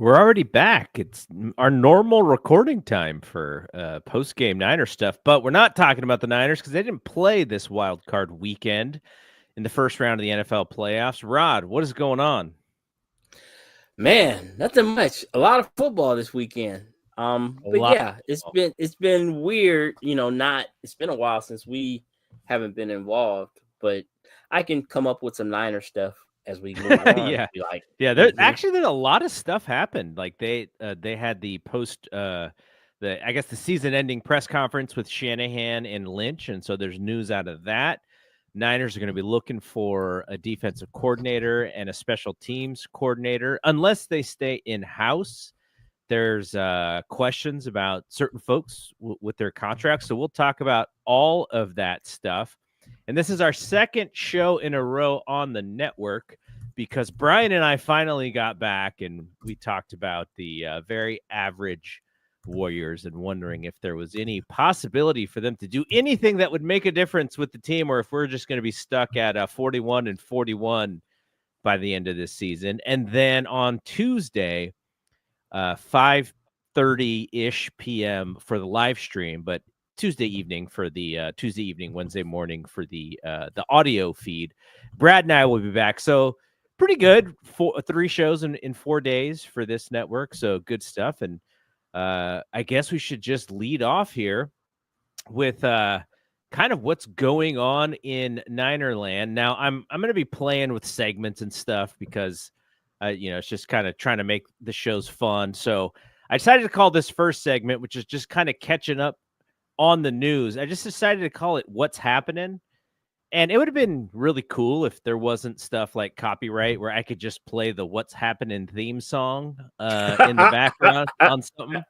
We're already back. It's our normal recording time for post-game Niner stuff, but we're not talking about the Niners because they didn't play this wild card weekend in the first round of the NFL playoffs. Rod, what is going on? Man, nothing much. A lot of football this weekend. But yeah, it's been weird. It's been a while since we haven't been involved, but I can come up with some Niner stuff as we move on. Yeah, Like, there's a lot of stuff happened. Like they had the post I guess the season-ending press conference with Shanahan and Lynch, and so there's news out of that. Niners are going to be looking for a defensive coordinator and a special teams coordinator, unless they stay in-house. There's questions about certain folks with their contracts, so we'll talk about all of that stuff. And this is our second show in a row on the network because Brian and I finally got back and we talked about the very average Warriors and wondering if there was any possibility for them to do anything that would make a difference with the team, or if we're just going to be stuck at 41-41 by the end of this season. And then on Tuesday, 5:30-ish p.m. for the live stream, but Tuesday evening for the Tuesday evening, Wednesday morning for the audio feed. Brad and I will be back. So pretty good. 3 shows in 4 days for this network. So good stuff. And I guess we should just lead off here with kind of what's going on in Ninerland. Now, I'm going to be playing with segments and stuff because, it's just kind of trying to make the shows fun. So I decided to call this first segment, which is just kind of catching up on the news. I just decided to call it What's Happening. And it would have been really cool if there wasn't stuff like copyright where I could just play the What's Happening theme song in the background on something.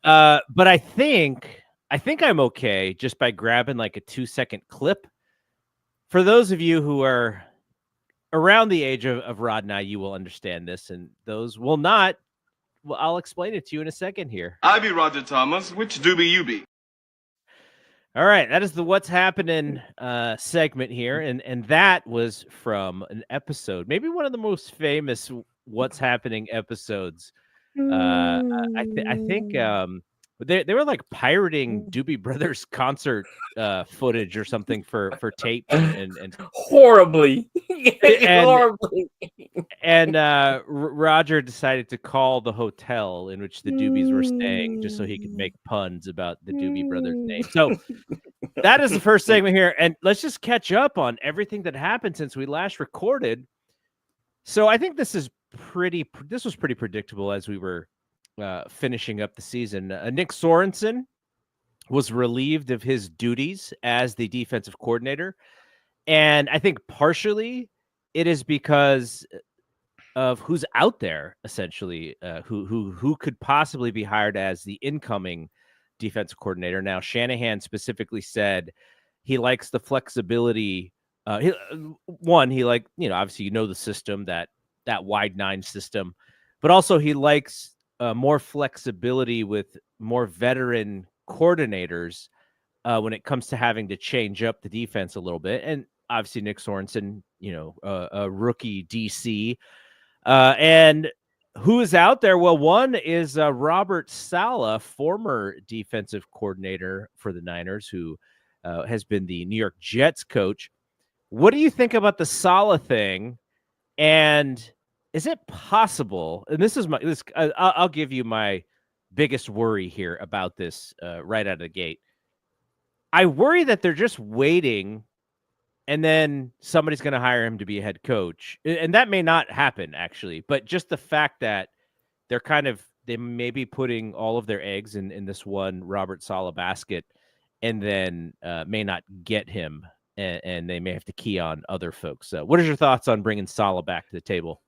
But I think I'm okay just by grabbing like a 2-second clip. For those of you who are around the age of Rod and I, you will understand this, and those will not. Well, I'll explain it to you in a second here. I be Roger Thomas. Which doobie you be? All right, that is the What's Happening segment here, and that was from an episode, maybe one of the most famous What's Happening episodes. I think they were like pirating Doobie Brothers concert footage or something for tape and horribly. And Roger decided to call the hotel in which the Doobies were staying just so he could make puns about the Doobie Brothers name. So that is the first segment here. And let's just catch up on everything that happened since we last recorded. So I think this was pretty predictable as we were finishing up the season. Nick Sorensen was relieved of his duties as the defensive coordinator. And I think partially it is because of who's out there, essentially, who could possibly be hired as the incoming defensive coordinator. Now, Shanahan specifically said he likes the flexibility. He obviously, the system, that wide 9 system, but also he likes more flexibility with more veteran coordinators when it comes to having to change up the defense a little bit. And obviously Nick Sorensen, a rookie DC. And who is out there? Well, one is Robert Saleh, former defensive coordinator for the Niners, who has been the New York Jets coach. What do you think about the Saleh thing? And is it possible? And this is I'll give you my biggest worry here about this right out of the gate. I worry that they're just waiting and then somebody's going to hire him to be a head coach. And that may not happen, actually. But just the fact that they may be putting all of their eggs in this one Robert Saleh basket and then may not get him. And they may have to key on other folks. What are your thoughts on bringing Saleh back to the table?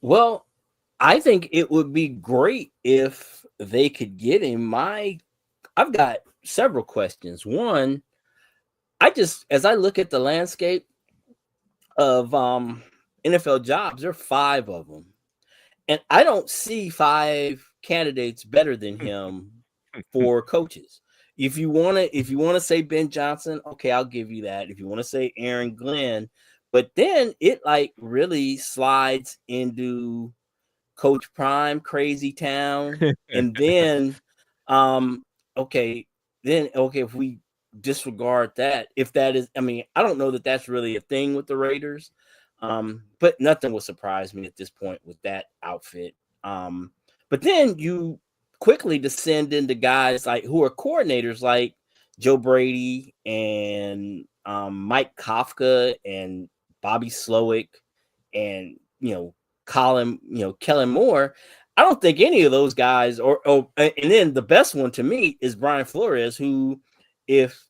Well, I think it would be great if they could get him. I've got several questions. One, as I look at the landscape of NFL jobs, there are 5 of them. And I don't see 5 candidates better than him for coaches. If you want to say Ben Johnson, okay, I'll give you that. If you want to say Aaron Glenn, but then it like really slides into Coach Prime, Crazy Town, and then, okay, if we disregard that, if that is, I mean, I don't know that that's really a thing with the Raiders, but nothing will surprise me at this point with that outfit. But then you quickly descend into guys like who are coordinators like Joe Brady and Mike Kafka and Bobby Slowick and Kellen Moore. I don't think any of those guys and then the best one to me is Brian Flores, who, if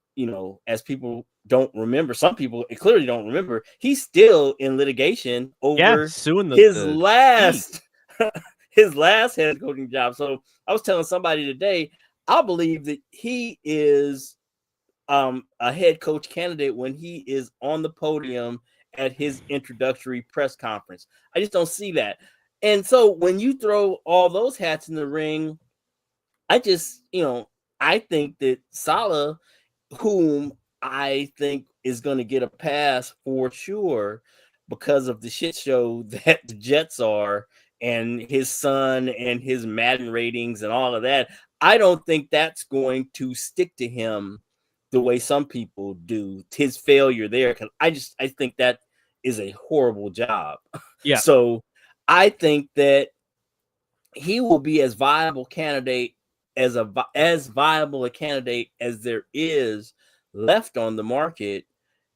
as people don't remember, some people clearly don't remember, he's still in litigation over suing his the last his last head coaching job. So I was telling somebody today, I believe that he is a head coach candidate when he is on the podium at his introductory press conference. I just don't see that. And so when you throw all those hats in the ring, I just, I think that Saleh, whom I think is going to get a pass for sure because of the shit show that the Jets are and his son and his Madden ratings and all of that, I don't think that's going to stick to him the way some people do. His failure there, because I think that is a horrible job. Yeah. So I think that he will be as viable candidate as viable a candidate as there is left on the market.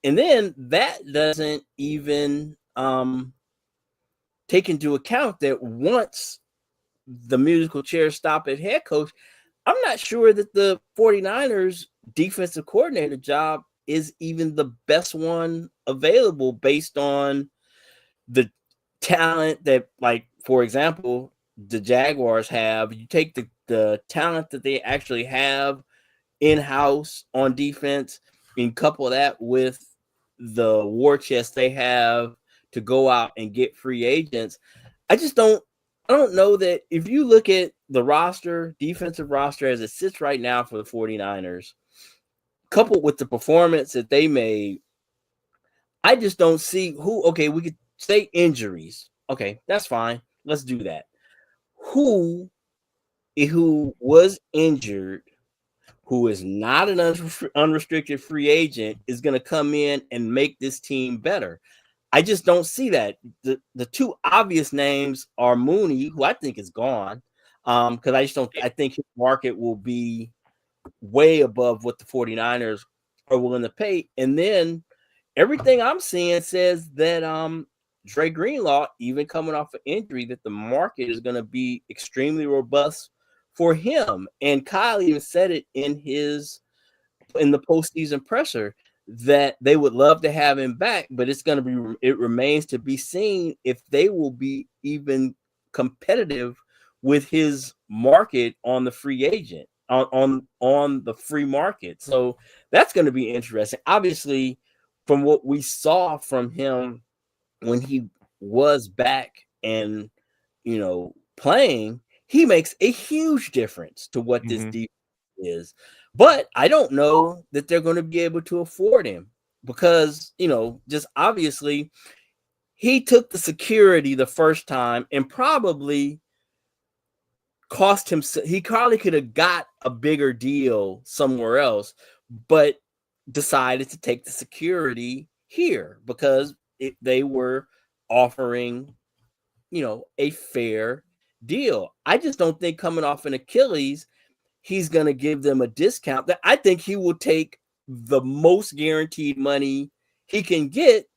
And then that doesn't even take into account that once the musical chairs stop at head coach, I'm not sure that the 49ers defensive coordinator job is even the best one available based on the talent that, like, for example, the Jaguars have. You take the talent that they actually have in-house on defense and couple that with the war chest they have to go out and get free agents. I don't know that if you look at the defensive roster as it sits right now for the 49ers, coupled with the performance that they made, I just don't see okay, we could say injuries. Okay, that's fine. Let's do that. Who was injured, who is not an unrestricted free agent, is going to come in and make this team better? I just don't see that. The two obvious names are Mooney, who I think is gone, because I think his market will be way above what the 49ers are willing to pay. And then everything I'm seeing says that Dre Greenlaw, even coming off an injury, that the market is going to be extremely robust for him. And Kyle even said it in the postseason presser that they would love to have him back, but it remains to be seen if they will be even competitive with his market on the free agent on the free market. So that's going to be interesting. Obviously, from what we saw from him when he was back and playing, he makes a huge difference to what this defense is. But I don't know that they're going to be able to afford him because, just obviously he took the security the first time and probably cost him. He probably could have got a bigger deal somewhere else, but decided to take the security here because they were offering, a fair deal. I just don't think coming off an Achilles, he's going to give them a discount. That I think he will take the most guaranteed money he can get.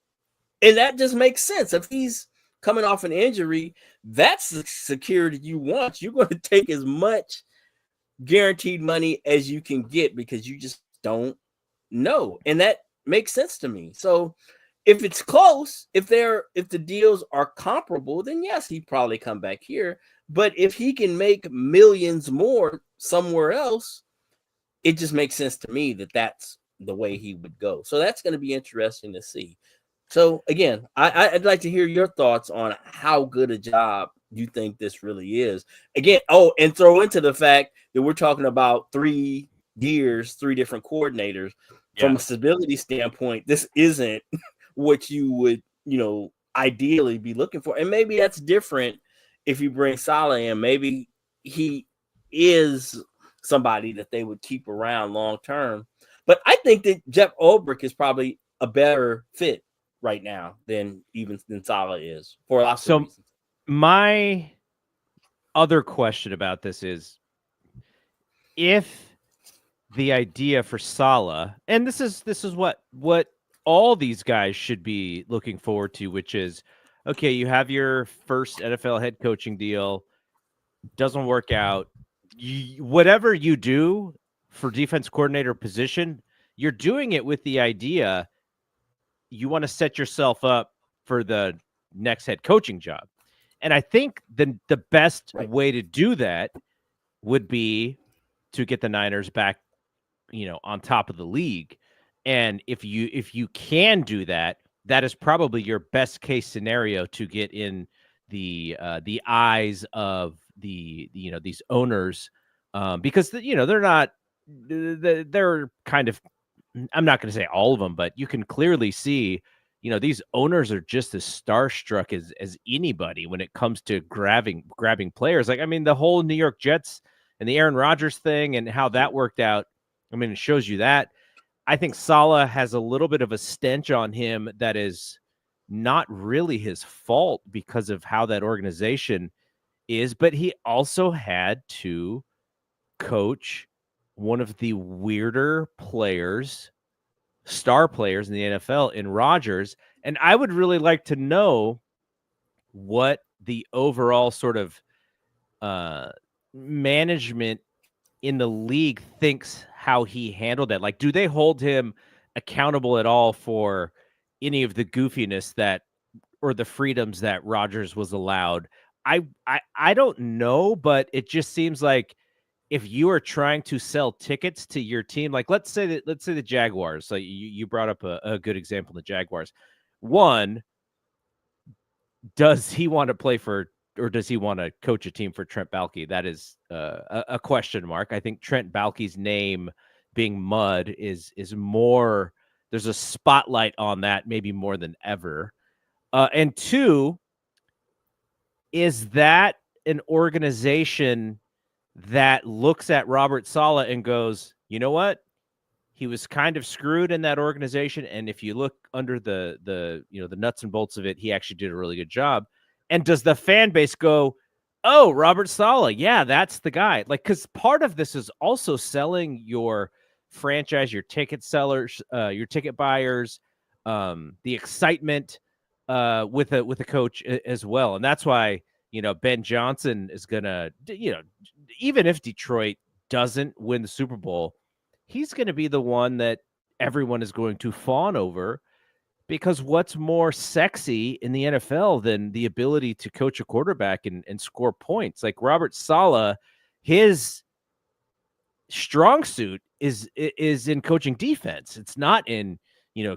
And that just makes sense. If he's coming off an injury, that's the security you want. You're going to take as much guaranteed money as you can get because you just don't know. And that makes sense to me. So if it's close, if the deals are comparable, then yes, he'd probably come back here. But if he can make millions more somewhere else, it just makes sense to me that that's the way he would go. So that's going to be interesting to see. So again, I'd like to hear your thoughts on how good a job you think this really is. Again, and throw into the fact that we're talking about 3 years, 3 different coordinators. Yeah. From a stability standpoint, this isn't what you would, ideally be looking for. And maybe that's different if you bring Saleh in, maybe he is somebody that they would keep around long term. But I think that Jeff Ulbrich is probably a better fit right now than Saleh is for lots of reasons. My other question about this is, if the idea for Saleh, and this is what all these guys should be looking forward to, which is, okay, you have your first NFL head coaching deal, doesn't work out. Whatever you do for defense coordinator position, you're doing it with the idea you want to set yourself up for the next head coaching job. And I think the best way to do that would be to get the Niners back, on top of the league. And if you can do that, that is probably your best case scenario to get in the eyes of these owners, because they're not, they're kind of, I'm not going to say all of them, but you can clearly see, these owners are just as starstruck as anybody when it comes to grabbing players. Like, I mean, the whole New York Jets and the Aaron Rodgers thing and how that worked out. I mean, it shows you that. I think Saleh has a little bit of a stench on him that is not really his fault because of how that organization is, but he also had to coach one of the weirder players, star players in the NFL, in Rodgers. And I would really like to know what the overall sort of management in the league thinks how he handled that. Like, do they hold him accountable at all for any of the goofiness that, or the freedoms that Rodgers was allowed? I don't know, but it just seems like if you are trying to sell tickets to your team, like let's say the Jaguars, like you brought up a good example, the Jaguars. One, does he want to play for, or does he want to coach a team for Trent Baalke? That is a question mark. I think Trent Baalke's name being mud is more, there's a spotlight on that maybe more than ever. And two, is that an organization that looks at Robert Saleh and goes, you know what? He was kind of screwed in that organization, and if you look under the nuts and bolts of it, he actually did a really good job. And does the fan base go, "Oh, Robert Saleh, yeah, that's the guy"? Like, because part of this is also selling your franchise, your ticket sellers, your ticket buyers, the excitement with a coach as well, and that's why Ben Johnson is gonna, even if Detroit doesn't win the Super Bowl, he's going to be the one that everyone is going to fawn over, because what's more sexy in the NFL than the ability to coach a quarterback and score points? Like Robert Saleh, his strong suit is in coaching defense. It's not in,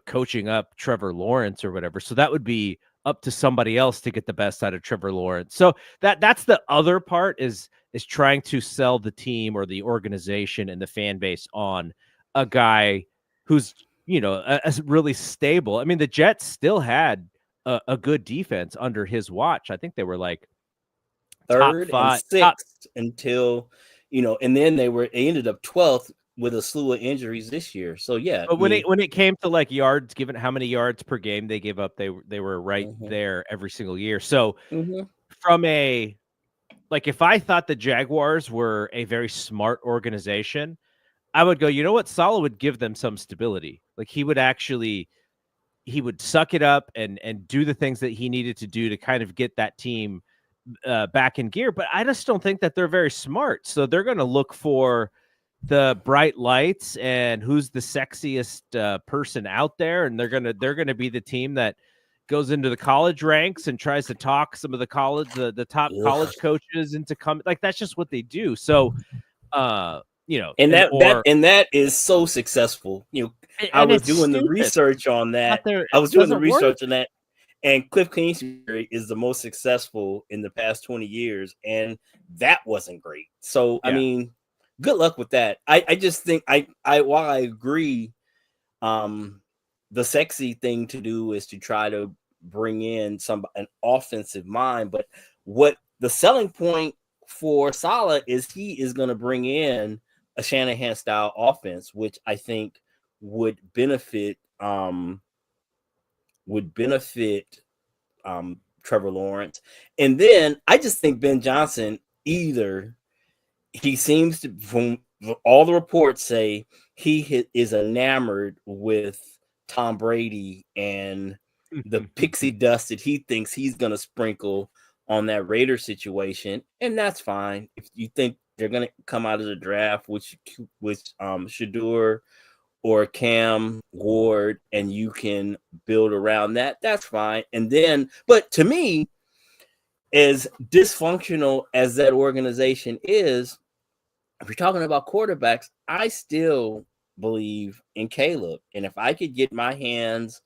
coaching up Trevor Lawrence or whatever. So that would be up to somebody else to get the best out of Trevor Lawrence. So that's the other part, is trying to sell the team or the organization and the fan base on a guy who's, really stable. I mean, the Jets still had a good defense under his watch. I think they were like third and sixth until, and then they ended up 12th with a slew of injuries this year. So yeah, but when it came to like yards, given how many yards per game they gave up, they were right there every single year. So from a, like, if I thought the Jaguars were a very smart organization, I would go, you know what? Saleh would give them some stability. Like, he would suck it up and do the things that he needed to do to kind of get that team back in gear. But I just don't think that they're very smart. So they're going to look for the bright lights and who's the sexiest person out there, and they're gonna be the team that goes into the college ranks and tries to talk some of the the top college coaches into coming. Like, that's just what they do. So and that is so successful. I was doing the research on that. And Cliff Kingsbury is the most successful in the past 20 years, and that wasn't great. So I mean, good luck with that. I just think while I agree, the sexy thing to do is to try to bring in an offensive mind, but what the selling point for Saleh is he is going to bring in a Shanahan style offense, which I think would benefit Trevor Lawrence. And then I just think Ben Johnson, either he seems to, from all the reports say, he is enamored with Tom Brady and the pixie dust that he thinks he's going to sprinkle on that Raider situation. And that's fine. If you think they're going to come out of the draft with Shador or Cam Ward, and you can build around that, that's fine. And then, but to me, as dysfunctional as that organization is, if you're talking about quarterbacks, I still believe in Caleb. And if I could get my hands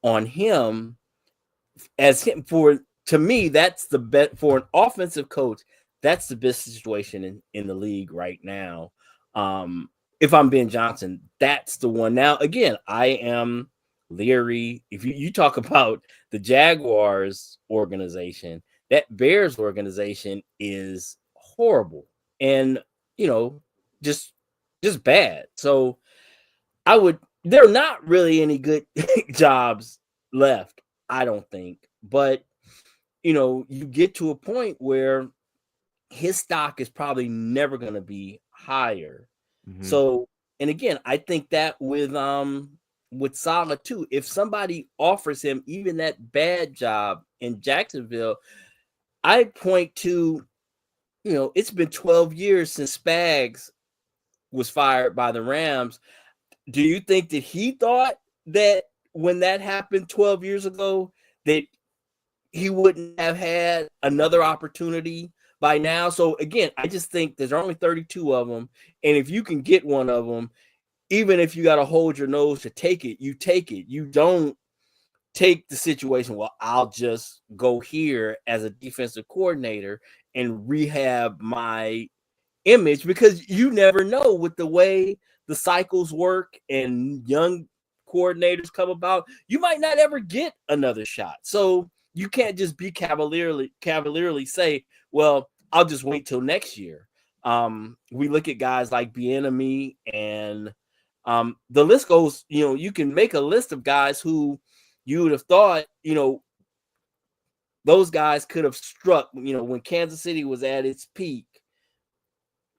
on him to me, that's the best for an offensive coach. That's the best situation in the league right now. If I'm Ben Johnson, that's the one. Now, again, I am leery. If you talk about the Jaguars organization, that Bears organization is horrible and, just bad. So there are not really any good jobs left, I don't think. But, you get to a point where his stock is probably never going to be higher. Mm-hmm. So, and again, I think that with Saleh too, if somebody offers him even that bad job in Jacksonville, I point to, it's been 12 years since Spags was fired by the Rams. Do you think that he thought that when that happened 12 years ago, that he wouldn't have had another opportunity by now? So again, I just think there's only 32 of them. And if you can get one of them, even if you got to hold your nose to take it, you take it. You don't take the situation, well, I'll just go here as a defensive coordinator and rehab my image, because you never know with the way the cycles work and young coordinators come about, you might not ever get another shot. So you can't just be cavalierly say, well, I'll just wait till next year. We look at guys like Bieniemy and the list goes, you can make a list of guys who you would have thought, those guys could have struck, when Kansas City was at its peak,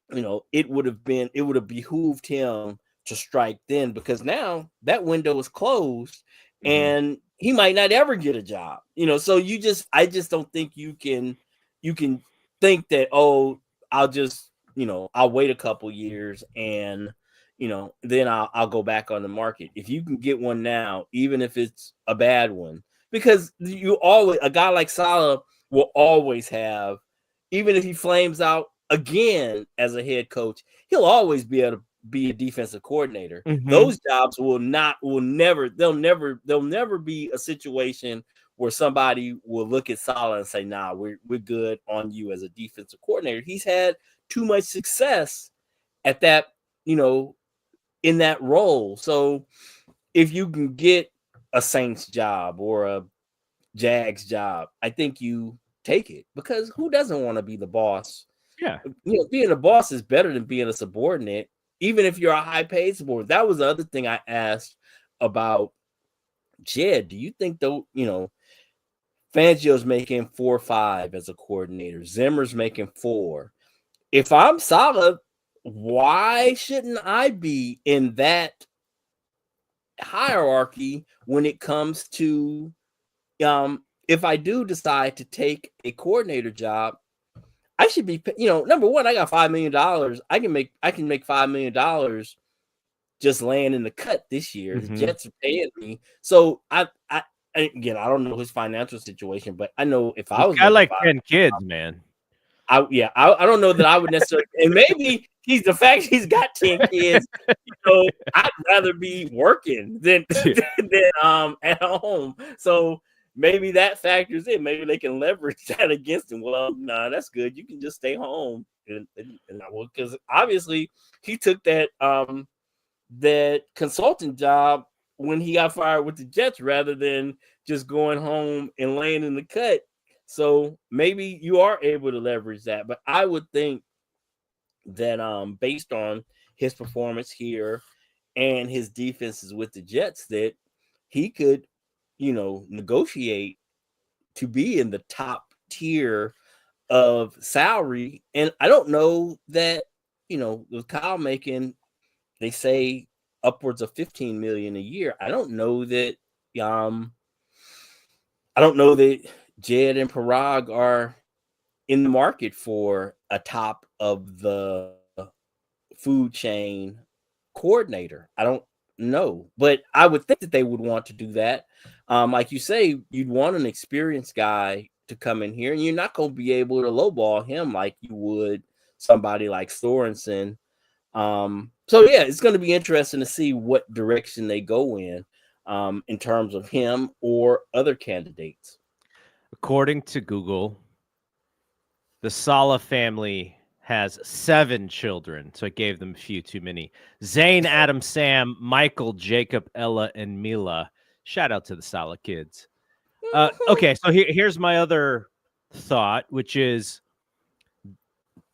it would have behooved him to strike then, because now that window is closed and he might not ever get a job, so I just don't think you can think that, oh, I'll just, I'll wait a couple years and, then I'll go back on the market. If you can get one now, even if it's a bad one, because a guy like Saleh will always have, even if he flames out again as a head coach, he'll always be able to be a defensive coordinator. Mm-hmm. Those jobs they'll never be a situation where somebody will look at Saleh and say, nah, we're good on you as a defensive coordinator. He's had too much success at that, in that role. So if you can get a Saints job or a Jags job, I think you take it, because who doesn't want to be the boss? Yeah. Being a boss is better than being a subordinate, even if you're a high paid subordinate. That was the other thing I asked about Jed. Do you think, though, Fangio's making 4 or 5 as a coordinator, Zimmer's making 4. If I'm Saleh, why shouldn't I be in that hierarchy when it comes to, if I do decide to take a coordinator job, I should be, number one, I got $5 million. I can make $5 million just laying in the cut this year. Mm-hmm. The Jets are paying me. So again, I don't know his financial situation, but I know if I was, I like 10 kids, man. I don't know that I would necessarily, and maybe the fact he's got 10 kids, I'd rather be working than at home. So maybe that factors in. Maybe they can leverage that against him. Well, nah, that's good. You can just stay home, because obviously he took that that consultant job when he got fired with the Jets, rather than just going home and laying in the cut So maybe you are able to leverage that. But I would think that based on his performance here and his defenses with the Jets, that he could, negotiate to be in the top tier of salary. And I don't know that, with Kyle making, they say, upwards of 15 million a year. I don't know that Jed and Parag are in the market for a top of the food chain coordinator. I don't know, but I would think that they would want to do that. Like you say, you'd want an experienced guy to come in here, and you're not going to be able to lowball him like you would somebody like Sorensen. So yeah, it's going to be interesting to see what direction they go in terms of him or other candidates. According to Google, the Saleh family has 7 children, so it gave them a few too many. Zane, Adam, Sam, Michael, Jacob, Ella, and Mila. Shout out to the Saleh kids. Okay, so here's my other thought, which is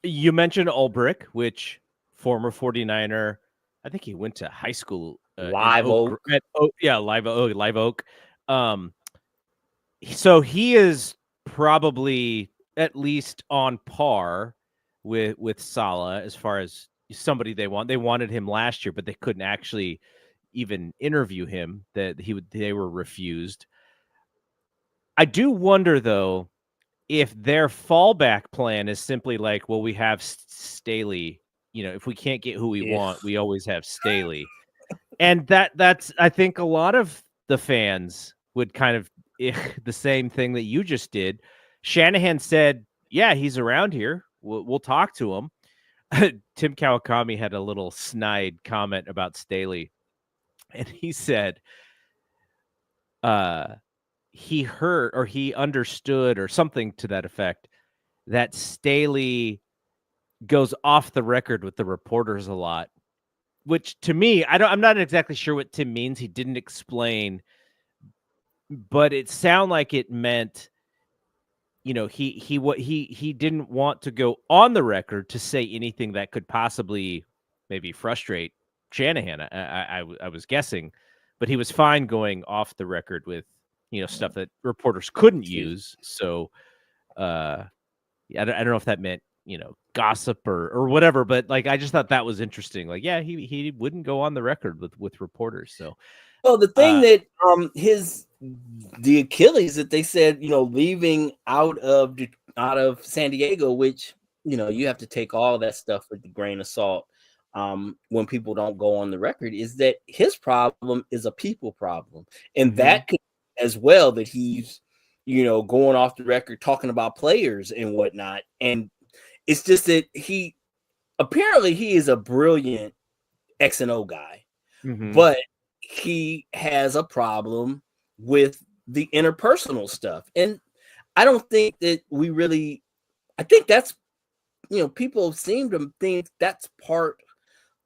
you mentioned Ulbrich, which former 49er. I think he went to high school Live Oak. Live Oak. So he is probably at least on par with Saleh as far as somebody they want. They wanted him last year, but they couldn't actually even interview him. They were refused. I do wonder though if their fallback plan is simply like, well, we have Staley. If we can't get who we want, we always have Staley. And that's I think a lot of the fans would kind of the same thing that you just did. Shanahan said, yeah, he's around here. We'll talk to him. Tim Kawakami had a little snide comment about Staley, and he said he heard or he understood or something to that effect that Staley goes off the record with the reporters a lot, which to me, I'm not exactly sure what Tim means. He didn't explain, but it sounded like it meant, he didn't want to go on the record to say anything that could possibly maybe frustrate Shanahan. I was guessing, but he was fine going off the record with, stuff that reporters couldn't use. So, I don't know if that meant, gossip or whatever, but like, I just thought that was interesting. Like, yeah, he wouldn't go on the record with reporters. So, well, the thing that the Achilles that they said, leaving out of San Diego, which, you have to take all that stuff with a grain of salt when people don't go on the record, is that his problem is a people problem. And that could as well, that he's, going off the record, talking about players and whatnot. And it's just that he is a brilliant X and O guy, but he has a problem with the interpersonal stuff. And I don't think that I think that's, people seem to think that's part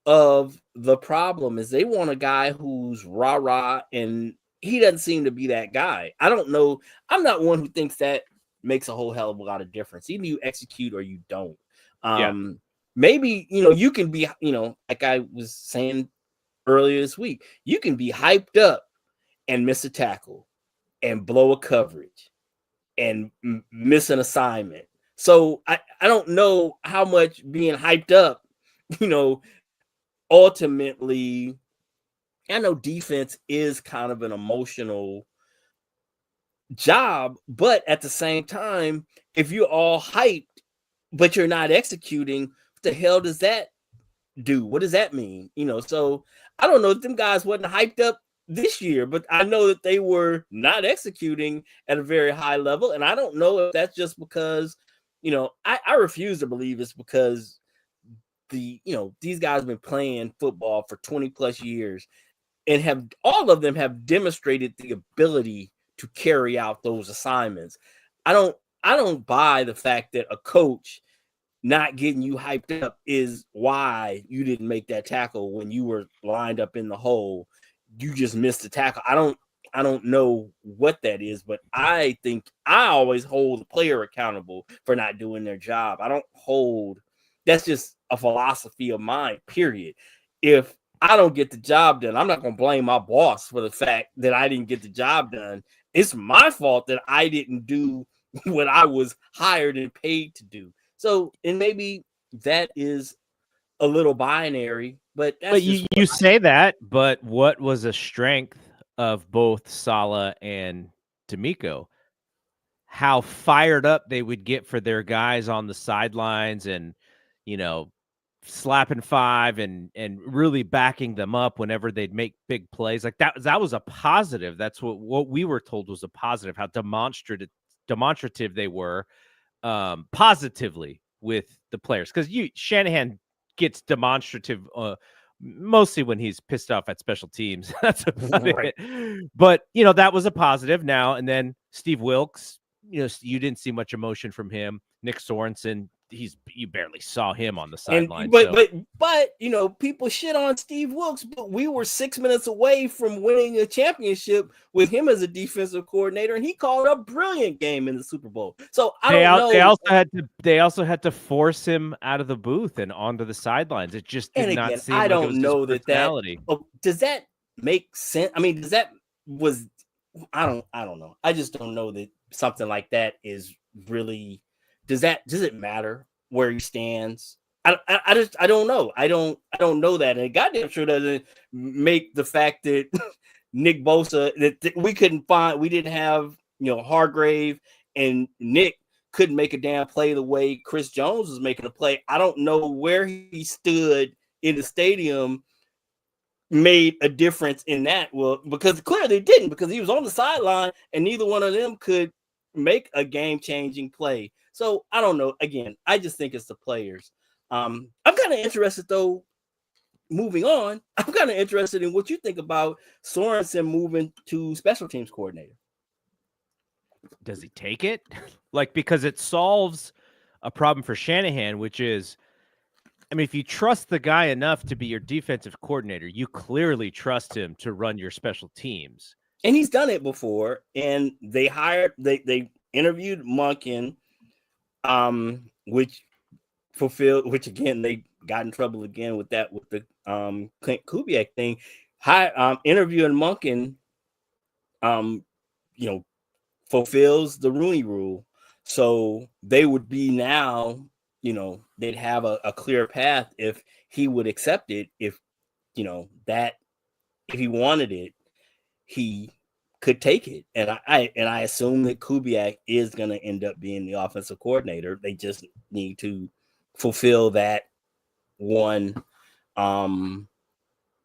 of the problem, is they want a guy who's rah-rah, and he doesn't seem to be that guy. I don't know. I'm not one who thinks that makes a whole hell of a lot of difference. Either you execute or you don't. Maybe, you can be, like I was saying earlier this week, you can be hyped up and miss a tackle and blow a coverage and miss an assignment. So I don't know how much being hyped up, ultimately, I know defense is kind of an emotional job, but at the same time, if you're all hyped, but you're not executing, what the hell does that do? What does that mean? So I don't know if them guys wasn't hyped up this year, but I know that they were not executing at a very high level. And I don't know if that's just because, I refuse to believe it's because these guys have been playing football for 20 plus years and all of them have demonstrated the ability to carry out those assignments. I don't buy the fact that a coach not getting you hyped up is why you didn't make that tackle when you were lined up in the hole. You just missed the tackle. I don't know what that is, but I think I always hold the player accountable for not doing their job. I don't hold, that's just a philosophy of mine, period. If I don't get the job done, I'm not going to blame my boss for the fact that I didn't get the job done. It's my fault that I didn't do what I was hired and paid to do. So, and maybe that is a little binary, but that's But just you say that, but what was a strength of both Saleh and D'Amico? How fired up they would get for their guys on the sidelines, and you know, slapping five and really backing them up whenever they'd make big plays. Like that was a positive. That's what we were told was a positive, how demonstrative they were, positively with the players. Because Shanahan gets demonstrative mostly when he's pissed off at special teams. That's about right. it. But that was a positive now. And then Steve Wilkes, you didn't see much emotion from him. Nick Sorensen, you barely saw him on the sideline. But people shit on Steve Wilkes, but we were 6 minutes away from winning a championship with him as a defensive coordinator, and he called a brilliant game in the Super Bowl. So I don't know. They also had to force him out of the booth and onto the sidelines. It just did not seem like it was his personality. Does that make sense? I mean, I don't know. I just don't know that something like that is really. Does it matter where he stands? I don't know. I don't know that. And it goddamn sure doesn't make the fact that Nick Bosa, that we didn't have, Hargrave and Nick couldn't make a damn play the way Chris Jones was making a play. I don't know where he stood in the stadium made a difference in that. Well, because clearly it didn't, because he was on the sideline and neither one of them could make a game-changing play. So I don't know. Again, I just think it's the players. I'm kind of interested, though, moving on. I'm kind of interested in what you think about Sorensen moving to special teams coordinator. Does he take it? Because it solves a problem for Shanahan, which is, I mean, if you trust the guy enough to be your defensive coordinator, you clearly trust him to run your special teams. And he's done it before. And they interviewed Monken, which again, they got in trouble again with that, with the Clint Kubiak thing. Interviewing Monken, fulfills the Rooney Rule. So they would be now, they'd have a clear path if he would accept it. If he wanted it, he could take it. And I assume that Kubiak is going to end up being the offensive coordinator. They just need to fulfill that one,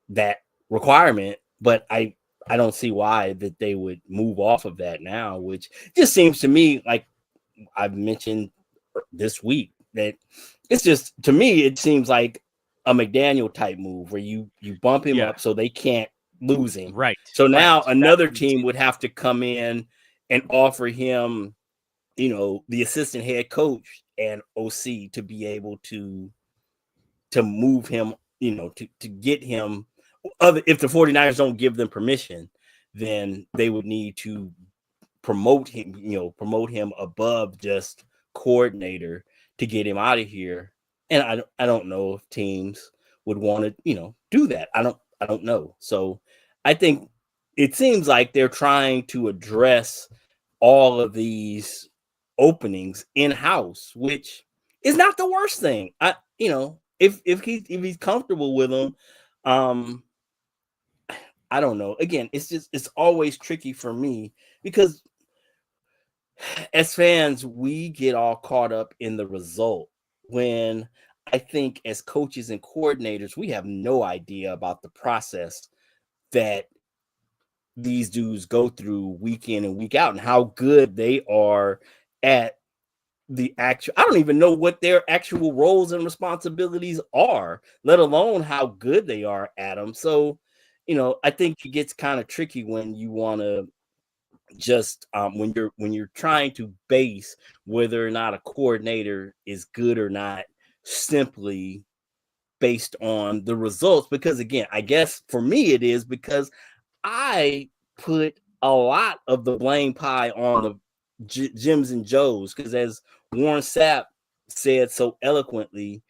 that requirement. But I don't see why that they would move off of that now, which just seems to me, like I've mentioned this week, that it's just, to me, it seems like a McDaniel type move where you bump him up so they can't lose him. Right. So now another team would have to come in and offer him, the assistant head coach and OC to be able to move him, to get him. If the 49ers don't give them permission, then they would need to promote him above just coordinator to get him out of here. And I don't know if teams would want to, do that. I don't know. So I think it seems like they're trying to address all of these openings in-house, which is not the worst thing. If he's comfortable with them, I don't know. Again, it's always tricky for me because as fans, we get all caught up in the result, when I think as coaches and coordinators, we have no idea about the process that these dudes go through week in and week out, and how good they are at the actual. I don't even know what their actual roles and responsibilities are, let alone how good they are at them. So, I think it gets kind of tricky when you want to just when you're trying to base whether or not a coordinator is good or not simply based on the results. Because again, I guess for me it is, because I put a lot of the blame pie on the Jims and Joes, because as Warren Sapp said so eloquently,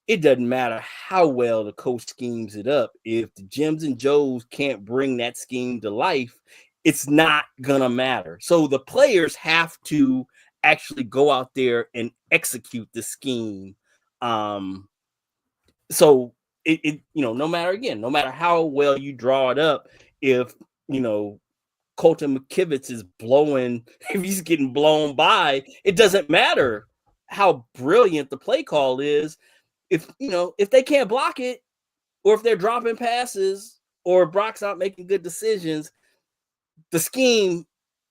it doesn't matter how well the coach schemes it up. If the Jims and Joes can't bring that scheme to life, it's not gonna matter. So the players have to actually go out there and execute the scheme. So it no matter how well you draw it up, if Colton McKivitz is blowing, if he's getting blown by, it doesn't matter how brilliant the play call is. If they can't block it, or if they're dropping passes, or Brock's not making good decisions, the scheme,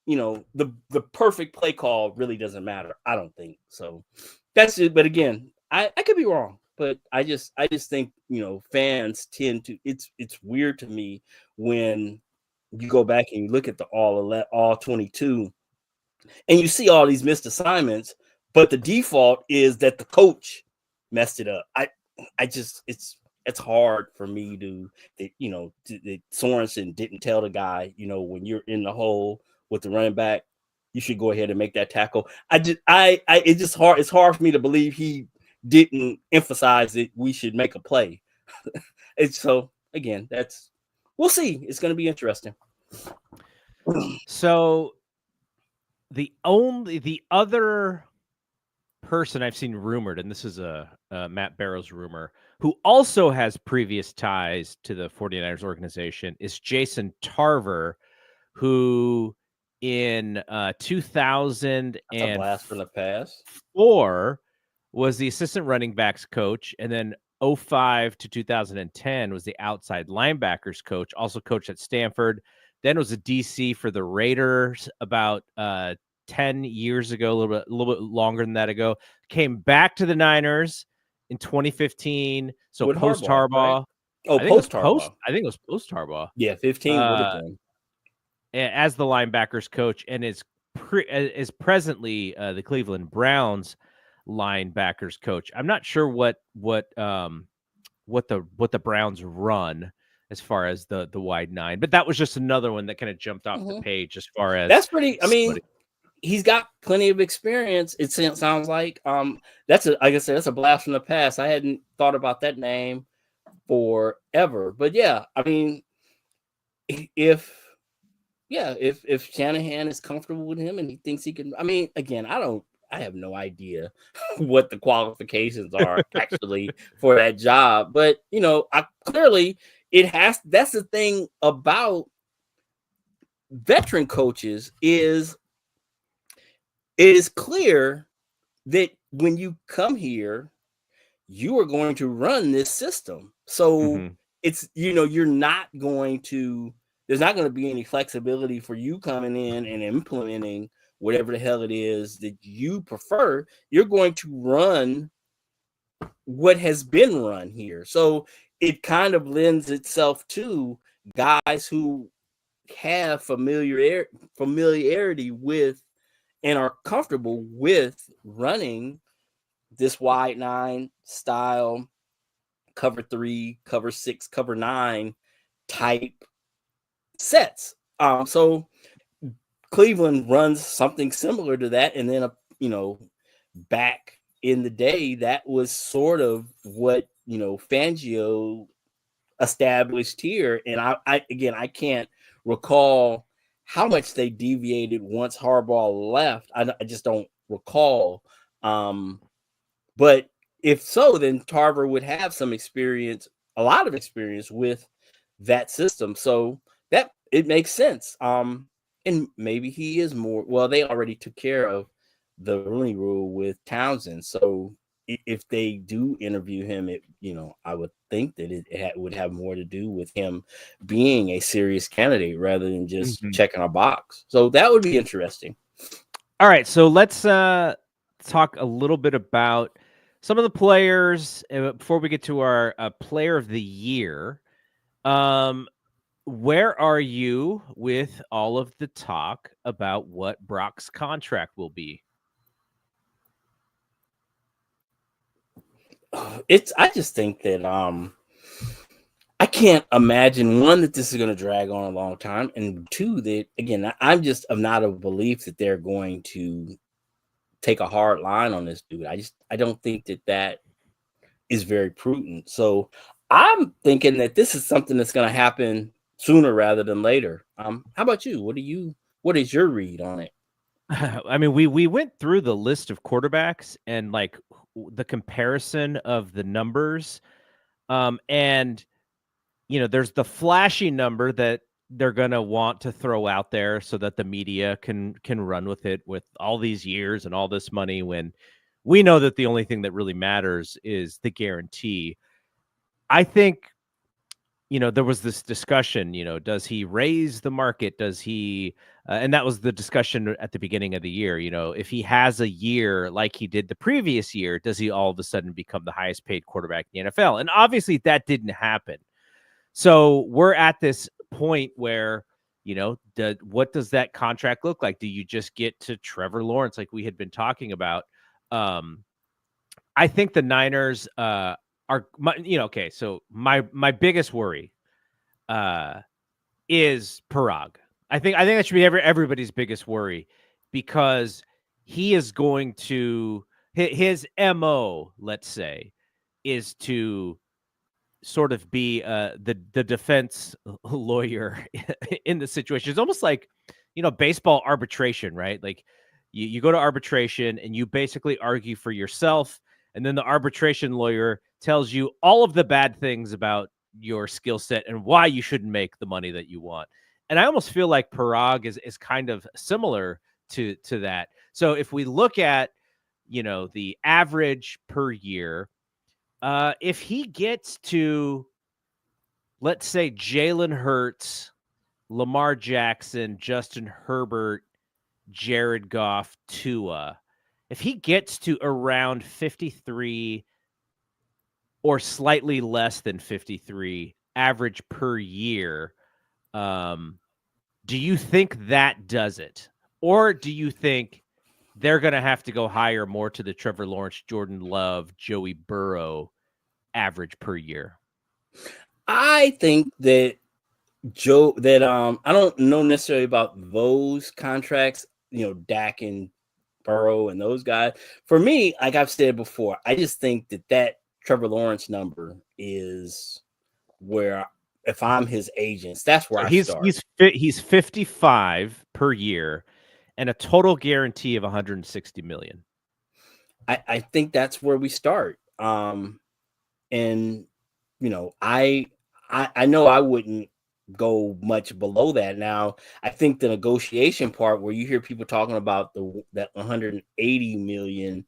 the perfect play call really doesn't matter. I don't think so. That's it. But again, I could be wrong, but I just think fans tend to. It's weird to me when you go back and you look at the all 22, and you see all these missed assignments, but the default is that the coach messed it up. It's hard for me that Sorensen didn't tell the guy, when you're in the hole with the running back, you should go ahead and make that tackle. It's hard for me to believe he didn't emphasize that we should make a play. So again, we'll see. It's going to be interesting. So the other person I've seen rumored, and this is a Matt Barrows rumor, who also has previous ties to the 49ers organization, is Jason Tarver, who in 2004 blast from the past was the assistant running backs coach, and then 2005 to 2010 was the outside linebackers coach, also coached at Stanford, then was a DC for the Raiders about 10 years ago, a little bit longer than that ago, came back to the Niners in 2015. So with post Harbaugh. Right? Oh, post Harbaugh. I think it was post Harbaugh. Yeah, 15 would have been. As the linebackers coach, and is presently the Cleveland Browns linebackers coach. I'm not sure what the Browns run as far as the wide nine, but that was just another one that kind of jumped off the page as far as that's pretty. I mean, he's got plenty of experience. It sounds like that's a blast from the past. I hadn't thought about that name forever, but yeah, I mean, if Shanahan is comfortable with him and he thinks he can, I mean, again, I have no idea what the qualifications are actually for that job, but clearly that's the thing about veteran coaches is it is clear that when you come here, you are going to run this system. So it's, you're not going to, there's not going to be any flexibility for you coming in and implementing whatever the hell it is that you prefer. You're going to run what has been run here. So it kind of lends itself to guys who have familiarity with and are comfortable with running this wide nine style, cover 3, cover 6, cover 9 type sets. So Cleveland runs something similar to that, and then back in the day, that was sort of what Fangio established here. And I can't recall how much they deviated once Harbaugh left. I just don't recall. But if so, then Tarver would have some experience, a lot of experience with that system. So that it makes sense. And maybe he is more, well, they already took care of the Rooney Rule with Townsend. So if they do interview him, I would think that it would have more to do with him being a serious candidate rather than just checking a box. So that would be interesting. All right, so let's talk a little bit about some of the players before we get to our player of the year. Where are you with all of the talk about what Brock's contract will be? I just think that I can't imagine, one, that this is going to drag on a long time, and two, that again, I'm just of not of belief that they're going to take a hard line on this dude. I don't think that is very prudent. So I'm thinking that this is something that's going to happen sooner rather than later. How about you? What is your read on it? I mean, we went through the list of quarterbacks and like the comparison of the numbers. And there's the flashy number that they're going to want to throw out there so that the media can run with it with all these years and all this money, when we know that the only thing that really matters is the guarantee. I think, there was this discussion, does he raise the market? Does he, and that was the discussion at the beginning of the year, if he has a year like he did the previous year, does he all of a sudden become the highest paid quarterback in the NFL? And obviously that didn't happen. So we're at this point where, what does that contract look like? Do you just get to Trevor Lawrence like we had been talking about? I think the Niners are, okay. So my biggest worry is Parag. I think that should be everybody's biggest worry, because he is going to, his MO, let's say, is to sort of be the defense lawyer in the situation. It's almost like, baseball arbitration, right? Like you go to arbitration and you basically argue for yourself, and then the arbitration lawyer tells you all of the bad things about your skill set and why you shouldn't make the money that you want. And I almost feel like Parag is kind of similar to that. So if we look at, the average per year, if he gets to, let's say, Jalen Hurts, Lamar Jackson, Justin Herbert, Jared Goff, Tua, if he gets to around 53 or slightly less than 53 average per year, do you think that does it? Or do you think they're going to have to go higher, more to the Trevor Lawrence, Jordan Love, Joey Burrow average per year? I think that I don't know necessarily about those contracts, Dak and Burrow and those guys. For me, like I've said before, I just think that Trevor Lawrence number is where, if I'm his agents, that's where I start. He's 55 per year and a total guarantee of 160 million. I think that's where we start. And I know I wouldn't go much below that. Now, I think the negotiation part, where you hear people talking about that 180 million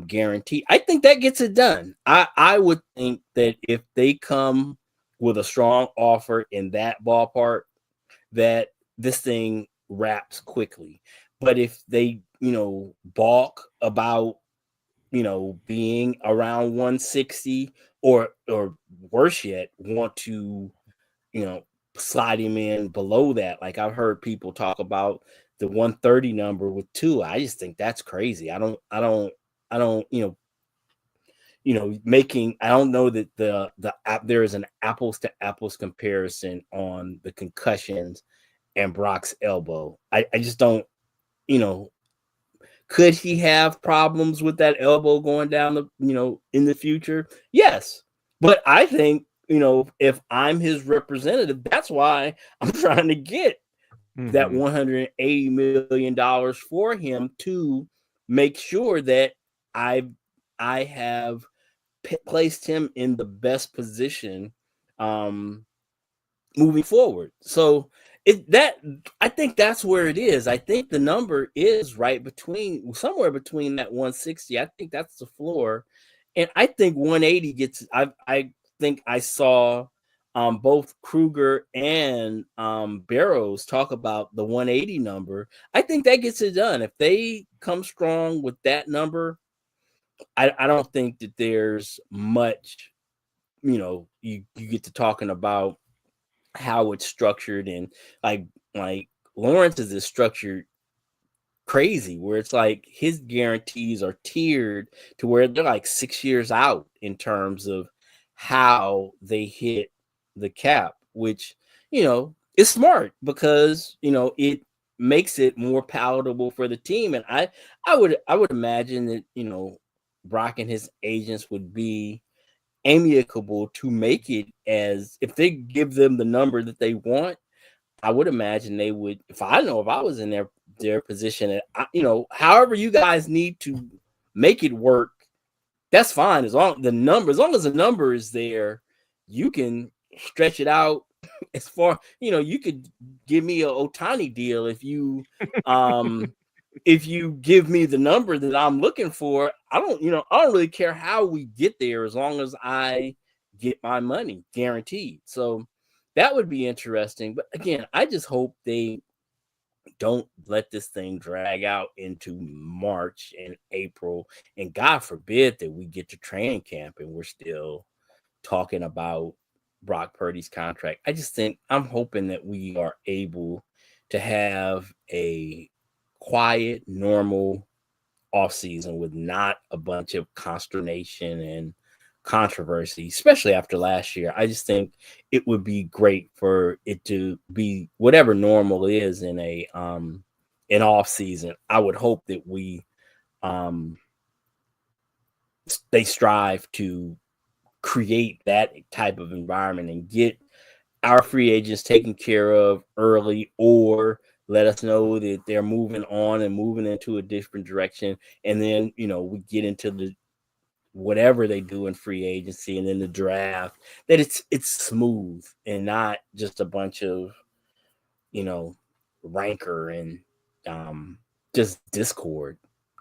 guarantee, I think that gets it done. I would think that if they come with a strong offer in that ballpark, that this thing wraps quickly. But if they, balk about, being around 160, or worse yet, want to, slide him in below that. Like I've heard people talk about the 130 number with Tua. I just think that's crazy. I don't, making, I don't know that there is an apples to apples comparison on the concussions and Brock's elbow. I just don't, could he have problems with that elbow going down in the future? Yes. But I think, if I'm his representative, that's why I'm trying to get that $180 million for him, to make sure that I have placed him in the best position moving forward. So I think that's where it is. I think the number is somewhere between that 160. I think that's the floor. And I think 180 gets, I think I saw both Kruger and Barrows talk about the 180 number. I think that gets it done. If they come strong with that number, I don't think that there's much, you get to talking about how it's structured, and like Lawrence's is structured crazy, where it's like his guarantees are tiered to where they're like 6 years out in terms of how they hit the cap, which, is smart because, it makes it more palatable for the team. And I would imagine that, Brock and his agents would be amicable to make it, as if they give them the number that they want. I would imagine they would, if I was in their position, and however you guys need to make it work, that's fine. As long as the number is there, you can stretch it out as far. You could give me a Otani deal if you give me the number that I'm looking for. I don't really care how we get there, as long as I get my money guaranteed. So that would be interesting. But again, I just hope they don't let this thing drag out into March and April. And God forbid that we get to training camp and we're still talking about Brock Purdy's contract. I'm hoping that we are able to have a quiet, normal offseason with not a bunch of consternation and controversy, especially after last year. I just think it would be great for it to be whatever normal is in an off season. I would hope that they strive to create that type of environment and get our free agents taken care of early, or let us know that they're moving on and moving into a different direction. And then, we get into the whatever they do in free agency and then the draft, that it's smooth and not just a bunch of, rancor and just discord.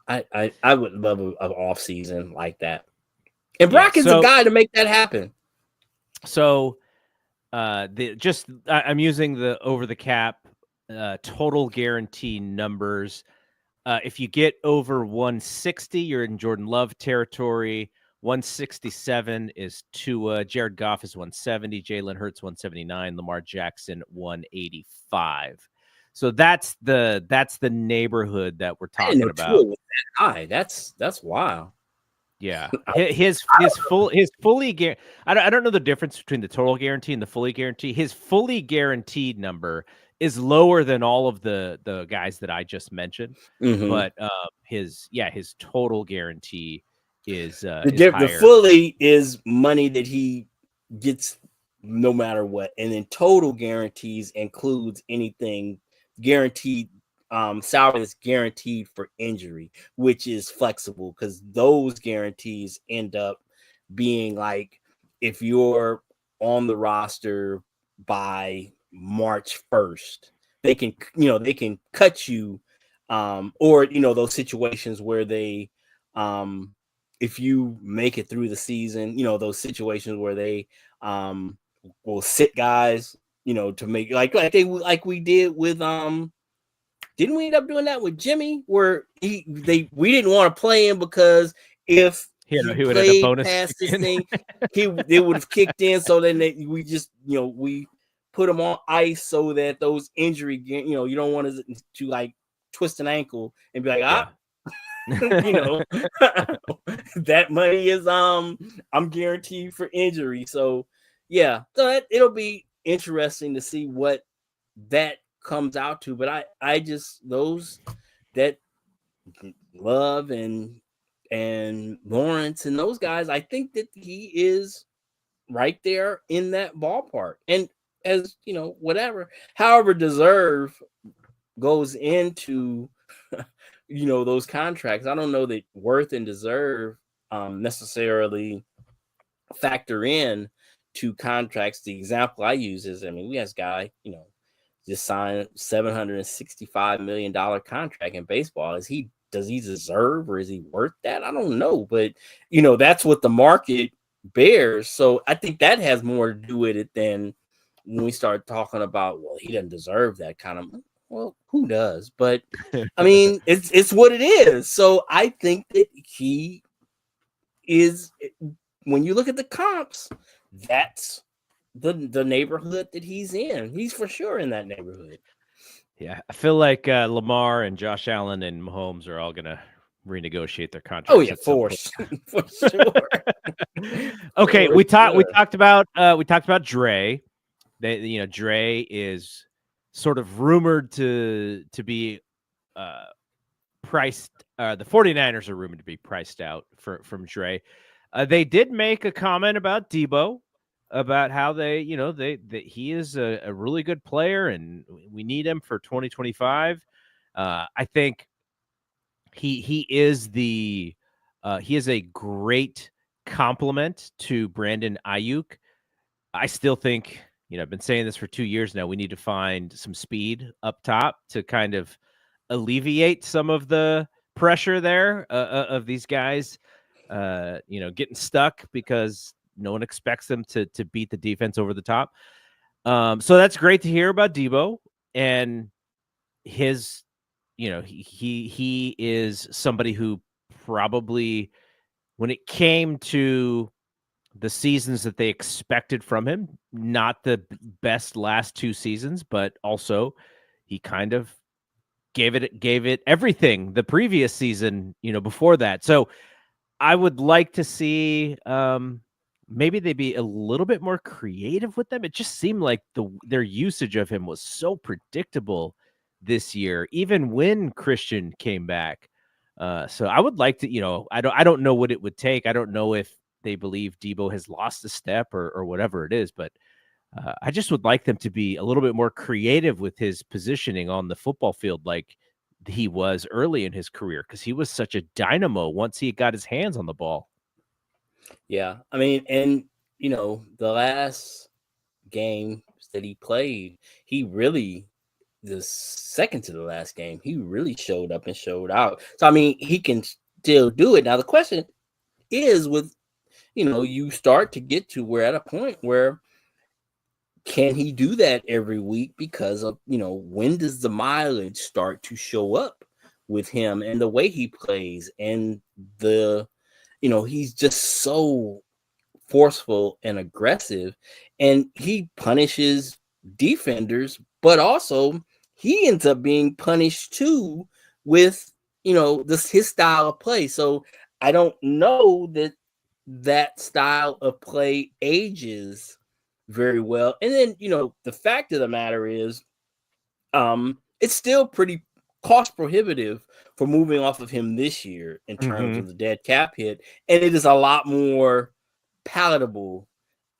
I would love an off season like that. And Brock is the guy to make that happen. So I'm using the over the cap total guarantee numbers. If you get over 160, you're in Jordan Love territory. 167 is Tua. Jared Goff is 170. Jalen Hurts 179. Lamar Jackson 185. So that's the neighborhood that we're talking about. Tua was that high. That's wild. Yeah, his fully I don't know the difference between the total guarantee and the fully guarantee. His fully guaranteed number is lower than all of the guys that I just mentioned, but his total guarantee is higher. The fully is money that he gets no matter what, and then total guarantees includes anything guaranteed. Salary that's guaranteed for injury, which is flexible, because those guarantees end up being like, if you're on the roster by March 1st, they can cut you, or those situations where they if you make it through the season, those situations where they will sit guys, to make like we did with didn't we end up doing that with Jimmy, where we didn't want to play him because if he would have a bonus past this thing, they would have kicked in. So then we just we put him on ice so that those injury, you don't want to like twist an ankle and be like that money is I'm guaranteed for injury. So it'll be interesting to see what that comes out to. But I just, those that Love and Lawrence and those guys, I think that he is right there in that ballpark. And as however deserve goes into those contracts, I don't know that worth and deserve necessarily factor in to contracts. The example I use is, we have this guy, just signed $765 million contract in baseball. Does he deserve, or is he worth that? I don't know, but that's what the market bears. So I think that has more to do with it than when we start talking about, well, he doesn't deserve that kind of. Well, who does? But it's what it is. So I think that he is, when you look at the comps, that's the neighborhood that he's in. He's for sure in that neighborhood. Yeah, I feel like Lamar and Josh Allen and Mahomes are all gonna renegotiate their contracts. Oh yeah, for sure. Okay, For we sure. talked about Dre. Dre is sort of rumored to be priced. The 49ers are rumored to be priced out from Dre. They did make a comment about Debo, about how he is a really good player and we need him for 2025. I think he is he is a great compliment to Brandon Ayuk. I still think, I've been saying this for 2 years now, we need to find some speed up top to kind of alleviate some of the pressure there of these guys, getting stuck because no one expects them to beat the defense over the top. So that's great to hear about Debo and his, he is somebody who probably, when it came to the seasons that they expected from him, not the best last 2 seasons, but also he kind of gave it everything the previous season, before that. So I would like to see maybe they be a little bit more creative with them. It just seemed like their usage of him was so predictable this year, even when Christian came back. So I would like to, I don't know what it would take. I don't know if they believe Debo has lost a step or whatever it is, but I just would like them to be a little bit more creative with his positioning on the football field, like he was early in his career, because he was such a dynamo once he got his hands on the ball. Yeah, I mean, and the last game that he played, he really, the second to the last game, he really showed up and showed out. So I mean, he can still do it. Now the question is, with you start to get to where at a point where can he do that every week, because of when does the mileage start to show up with him and the way he plays, and the he's just so forceful and aggressive, and he punishes defenders, but also he ends up being punished too with this his style of play. So I don't know that style of play ages very well. And then the fact of the matter is, it's still pretty cost prohibitive for moving off of him this year in terms of the dead cap hit, and it is a lot more palatable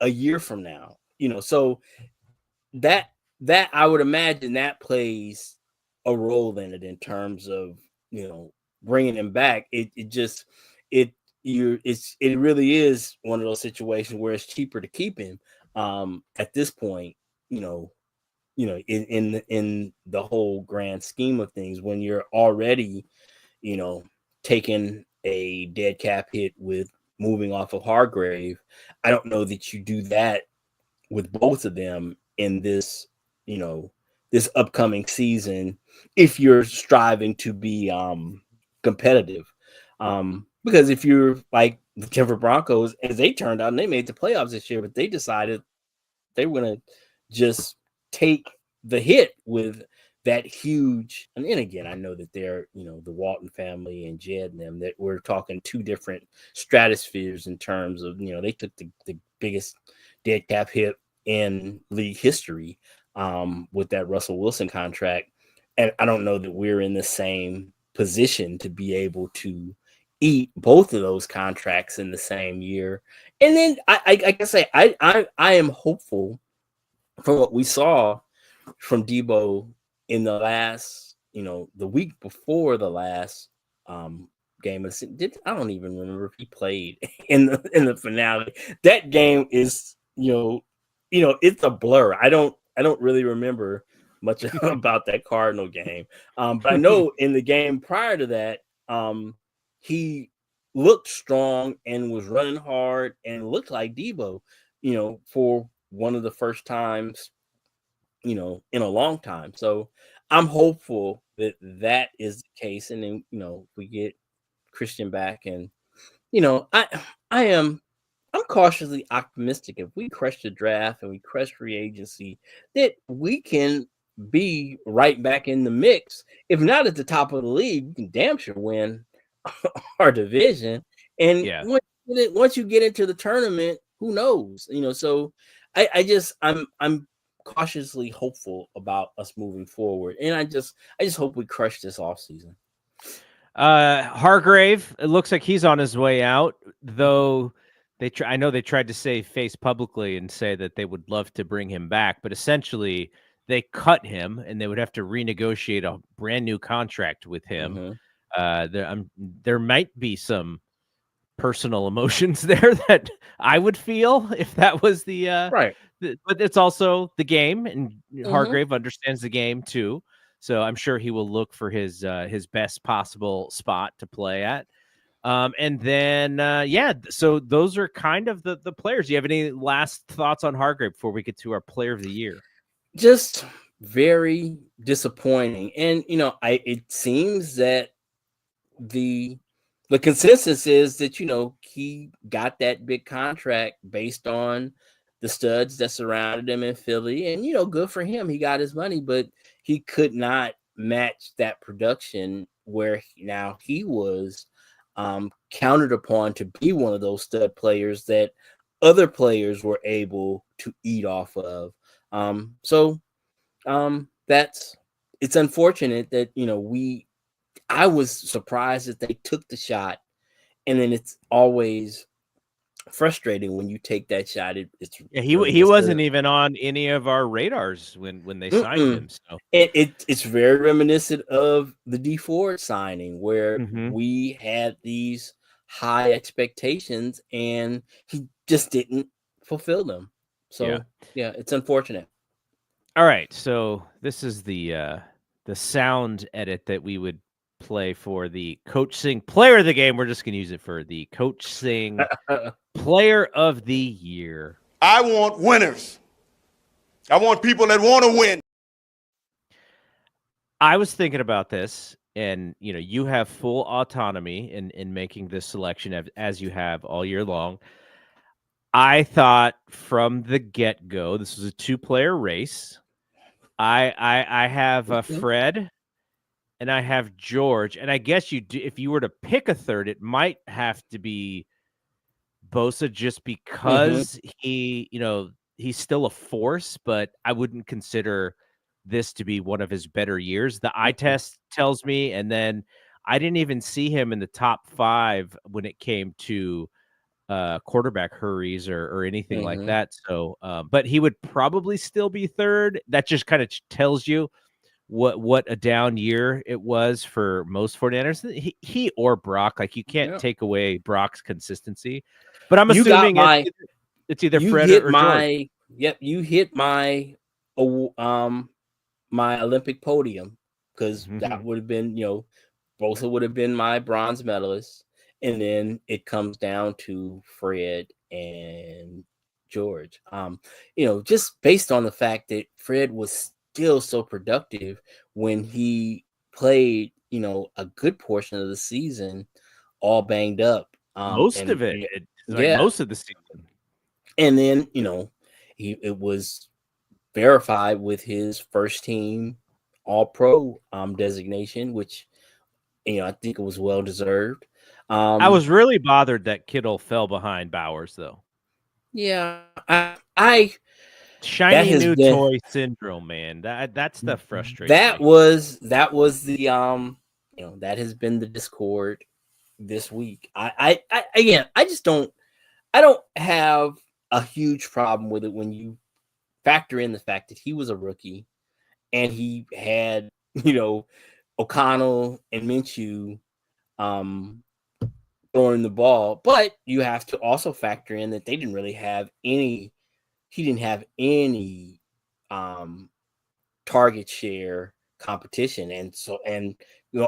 a year from now. So that I would imagine that plays a role in it in terms of bringing him back. It really is one of those situations where it's cheaper to keep him at this point. In the whole grand scheme of things, when you're already taking a dead cap hit with moving off of Hargrave, I don't know that you do that with both of them in this this upcoming season if you're striving to be competitive, because if you're like the Denver Broncos, as they turned out, and they made the playoffs this year, but they decided they were going to just take the hit with that huge. And then again, I know that they're, the Walton family and Jed and them, that we're talking two different stratospheres in terms of, they took the biggest dead cap hit in league history with that Russell Wilson contract. And I don't know that we're in the same position to be able to eat both of those contracts in the same year. And then I can say I am hopeful for what we saw from Debo in the last, the week before the last game. I don't even remember if he played in the finale. That game is, it's a blur. I don't really remember much about that Cardinal game. But I know in the game prior to that, he looked strong and was running hard and looked like Debo, for one of the first times, in a long time. So I'm hopeful that that is the case. And then, we get Christian back, and, I'm cautiously optimistic if we crush the draft and we crush free agency, that we can be right back in the mix. If not at the top of the league, we can damn sure win our division. And Yeah. once you get into the tournament, who knows? So I'm cautiously hopeful about us moving forward, and I just hope we crush this offseason. Hargrave, it looks like he's on his way out, though. I know they tried to save face publicly and say that they would love to bring him back, but essentially they cut him and they would have to renegotiate a brand new contract with him. There might be some personal emotions there that I would feel if that was the Right. But it's also the game, and Hargrave understands the game too. So I'm sure he will look for his best possible spot to play at. And then so those are kind of the players. Do you have any last thoughts on Hargrave before we get to our player of the year? Just very disappointing. And it seems that the consensus is that he got that big contract based on the studs that surrounded him in Philly, and good for him, he got his money, but he could not match that production where now he was counted upon to be one of those stud players that other players were able to eat off of. It's unfortunate that I was surprised that they took the shot, and then it's always frustrating when you take that shot. He wasn't even on any of our radars when they signed him. So it's very reminiscent of the D Ford signing, where Mm-hmm. we had these high expectations and he just didn't fulfill them. So yeah, it's unfortunate. All right, so this is the sound edit that we would play for the Coach Sing player of the game. We're just going to use it for the Coach Sing player of the year. I want winners. I want people that want to win. I was thinking about this, and you have full autonomy in making this selection as you have all year long. I thought from the get-go this was a two-player race. I have Fred and I have George, and I guess if you were to pick a third, it might have to be Bosa, just because he's still a force, but I wouldn't consider this to be one of his better years. The eye test tells me, and then I didn't even see him in the top 5 when it came to quarterback hurries or anything like that. So, but he would probably still be third. That just kind of tells you what a down year it was for most 49ers. He or Brock, like you can't take away Brock's consistency. But I'm assuming it's either Fred or George. Yep, you hit my my Olympic podium, because that would have been, Bosa would have been my bronze medalist. And then it comes down to Fred and George. Just based on the fact that Fred was still so productive when he played, a good portion of the season, all banged up. Most of the season. And then, it was verified with his first team All-Pro designation, which, I think it was well deserved. I was really bothered that Kittle fell behind Bowers, though. Yeah, I shiny new toy syndrome, man. That's the frustration. That was the that has been the discord this week. I don't have a huge problem with it when you factor in the fact that he was a rookie and he had, O'Connell and Minshew throwing the ball, but you have to also factor in that they didn't really have any. He didn't have any target share competition, and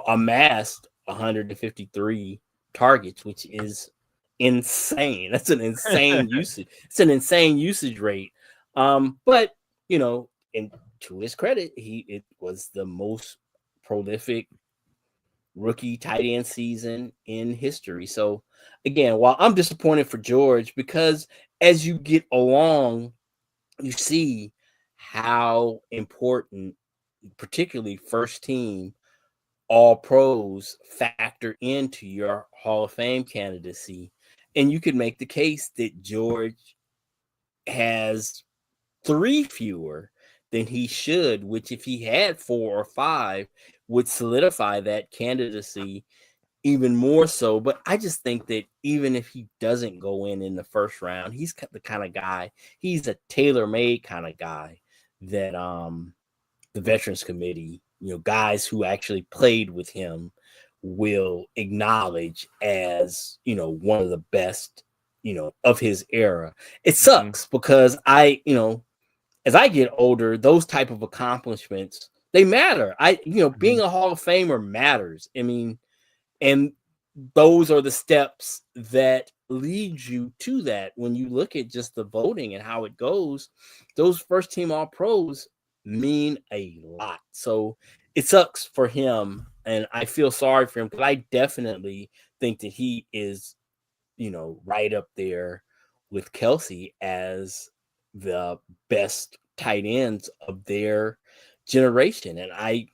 amassed 153 targets, which is insane. That's an insane usage. It's an insane usage rate. But and to his credit, it was the most prolific rookie tight end season in history. So again, while I'm disappointed for George, because as you get along, you see how important, particularly first team all pros, factor into your Hall of Fame candidacy. And you could make the case that George has 3 fewer than he should, which if he had 4 or 5 would solidify that candidacy even more so. But I just think that even if he doesn't go in the first round, he's the kind of guy, he's a tailor-made kind of guy that the Veterans Committee, guys who actually played with him will acknowledge as, one of the best, of his era. It sucks because as I get older, those type of accomplishments, they matter. Being a Hall of Famer matters. I mean, and those are the steps that lead you to that. When you look at just the voting and how it goes, those first team All Pros mean a lot. So it sucks for him, and I feel sorry for him because I definitely think that he is, right up there with Kelsey as the best tight ends of their generation. And I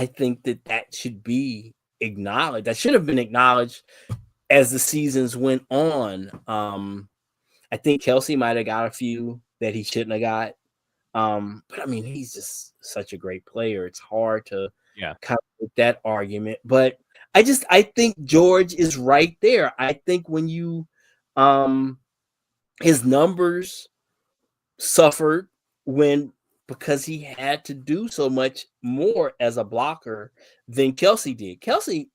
think that should be acknowledged. That should have been acknowledged as the seasons went on. I think Kelsey might have got a few that he shouldn't have got. But I mean, he's just such a great player. It's hard to kind of make that argument. But I think George is right there. I think when you his numbers suffered because he had to do so much more as a blocker than Kelsey did. Kelsey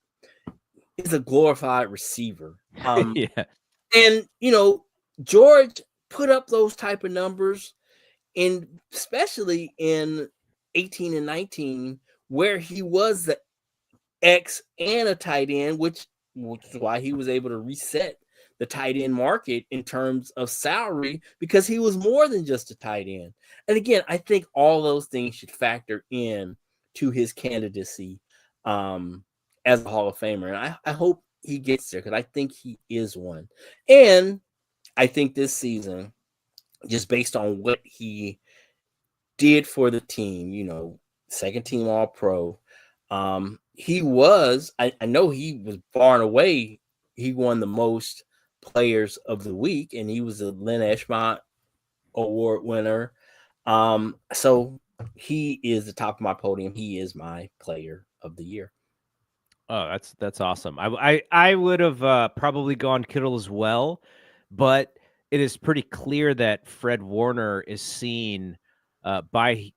is a glorified receiver. And George put up those type of numbers, and especially in 18 and 19, where he was the X and a tight end, which is why he was able to reset the tight end market in terms of salary, because he was more than just a tight end. And again, I think all those things should factor in to his candidacy as a Hall of Famer. And I hope he gets there, because I think he is one. And I think this season, just based on what he did for the team, second team All Pro, he was, I know he was far and away, he won the most players of the week, and he was a Len Eschmont Award winner. So he is the top of my podium. He is my player of the year. Oh, that's awesome. I would have probably gone Kittle as well, but it is pretty clear that Fred Warner is seen by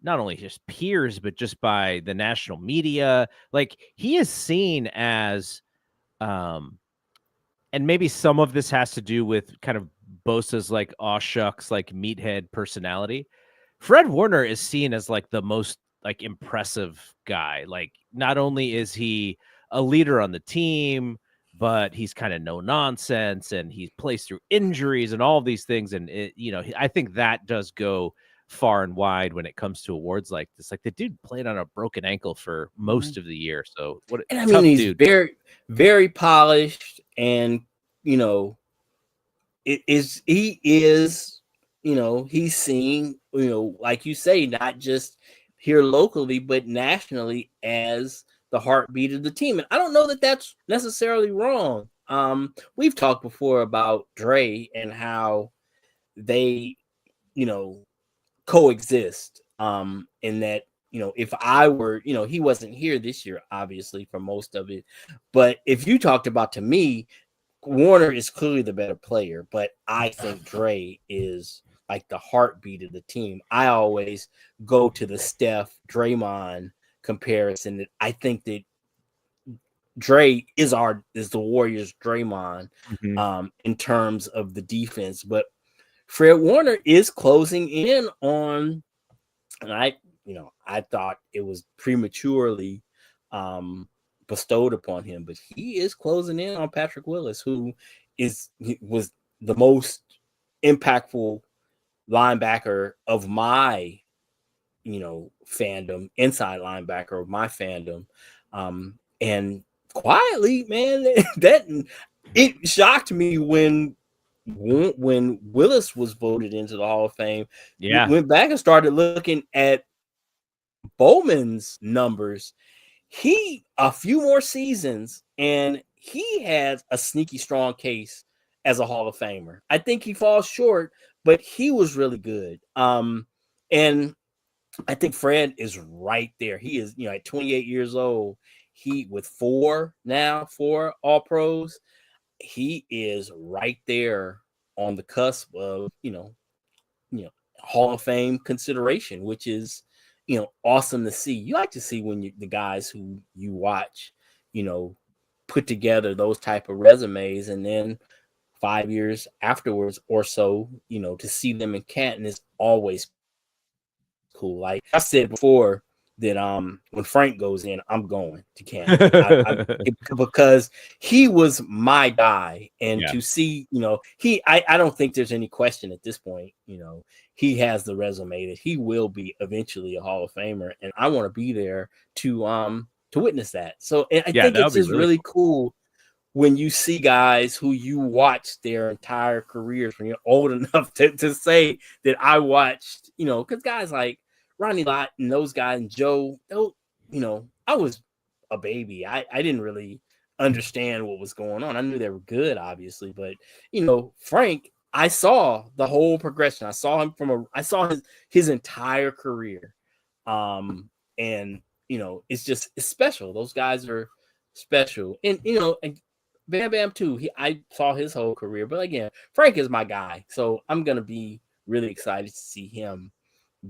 not only his peers, but just by the national media. Like, he is seen as and maybe some of this has to do with kind of Bosa's like aw shucks, like meathead personality. Fred Warner is seen as like the most like impressive guy. Like, not only is he a leader on the team, but he's kind of no nonsense, and he plays through injuries and all of these things. And I think that does go far and wide when it comes to awards like this. Like, the dude played on a broken ankle for most of the year. So he's dude. very, very polished, and he is he's seen, like you say, not just here locally, but nationally as the heartbeat of the team. And I don't know that that's necessarily wrong. We've talked before about Dre and how they, coexist. In that, if I were, he wasn't here this year, obviously, for most of it. But if you talked about, to me, Warner is clearly the better player, but I think Dre is like the heartbeat of the team. I always go to the Steph Draymond comparison. That I think that Dre is the Warriors Draymond in terms of the defense, but Fred Warner is closing in on, and I thought it was prematurely bestowed upon him, but he is closing in on Patrick Willis, who was the most impactful linebacker of my fandom, inside linebacker of my fandom. And quietly, man, that it shocked me when Willis was voted into the Hall of Fame. Yeah, went back and started looking at Bowman's numbers. a few more seasons, and he has a sneaky strong case as a Hall of Famer. I think he falls short, but he was really good. And I think Fred is right there. He is, at 28 years old, he with four All Pros, he is right there on the cusp of, Hall of Fame consideration, which is, awesome to see. You like to see when the guys who you watch, put together those type of resumes, and then 5 years afterwards or so, to see them in Canton is always cool. Like I said before, that when Frank goes in, I'm going to Canton because he was my guy, and to see, I don't think there's any question at this point. He has the resume that he will be eventually a Hall of Famer, and I want to be there to witness that. So I think it's just really cool when you see guys who you watch their entire careers when you're old enough to say that I watched, because guys like Ronnie Lott and those guys and Joe, I was a baby. I didn't really understand what was going on. I knew they were good, obviously, but Frank, I saw the whole progression. I saw him I saw his entire career. And it's special. Those guys are special. And and Bam Bam too. I saw his whole career, but again, Frank is my guy. So I'm gonna be really excited to see him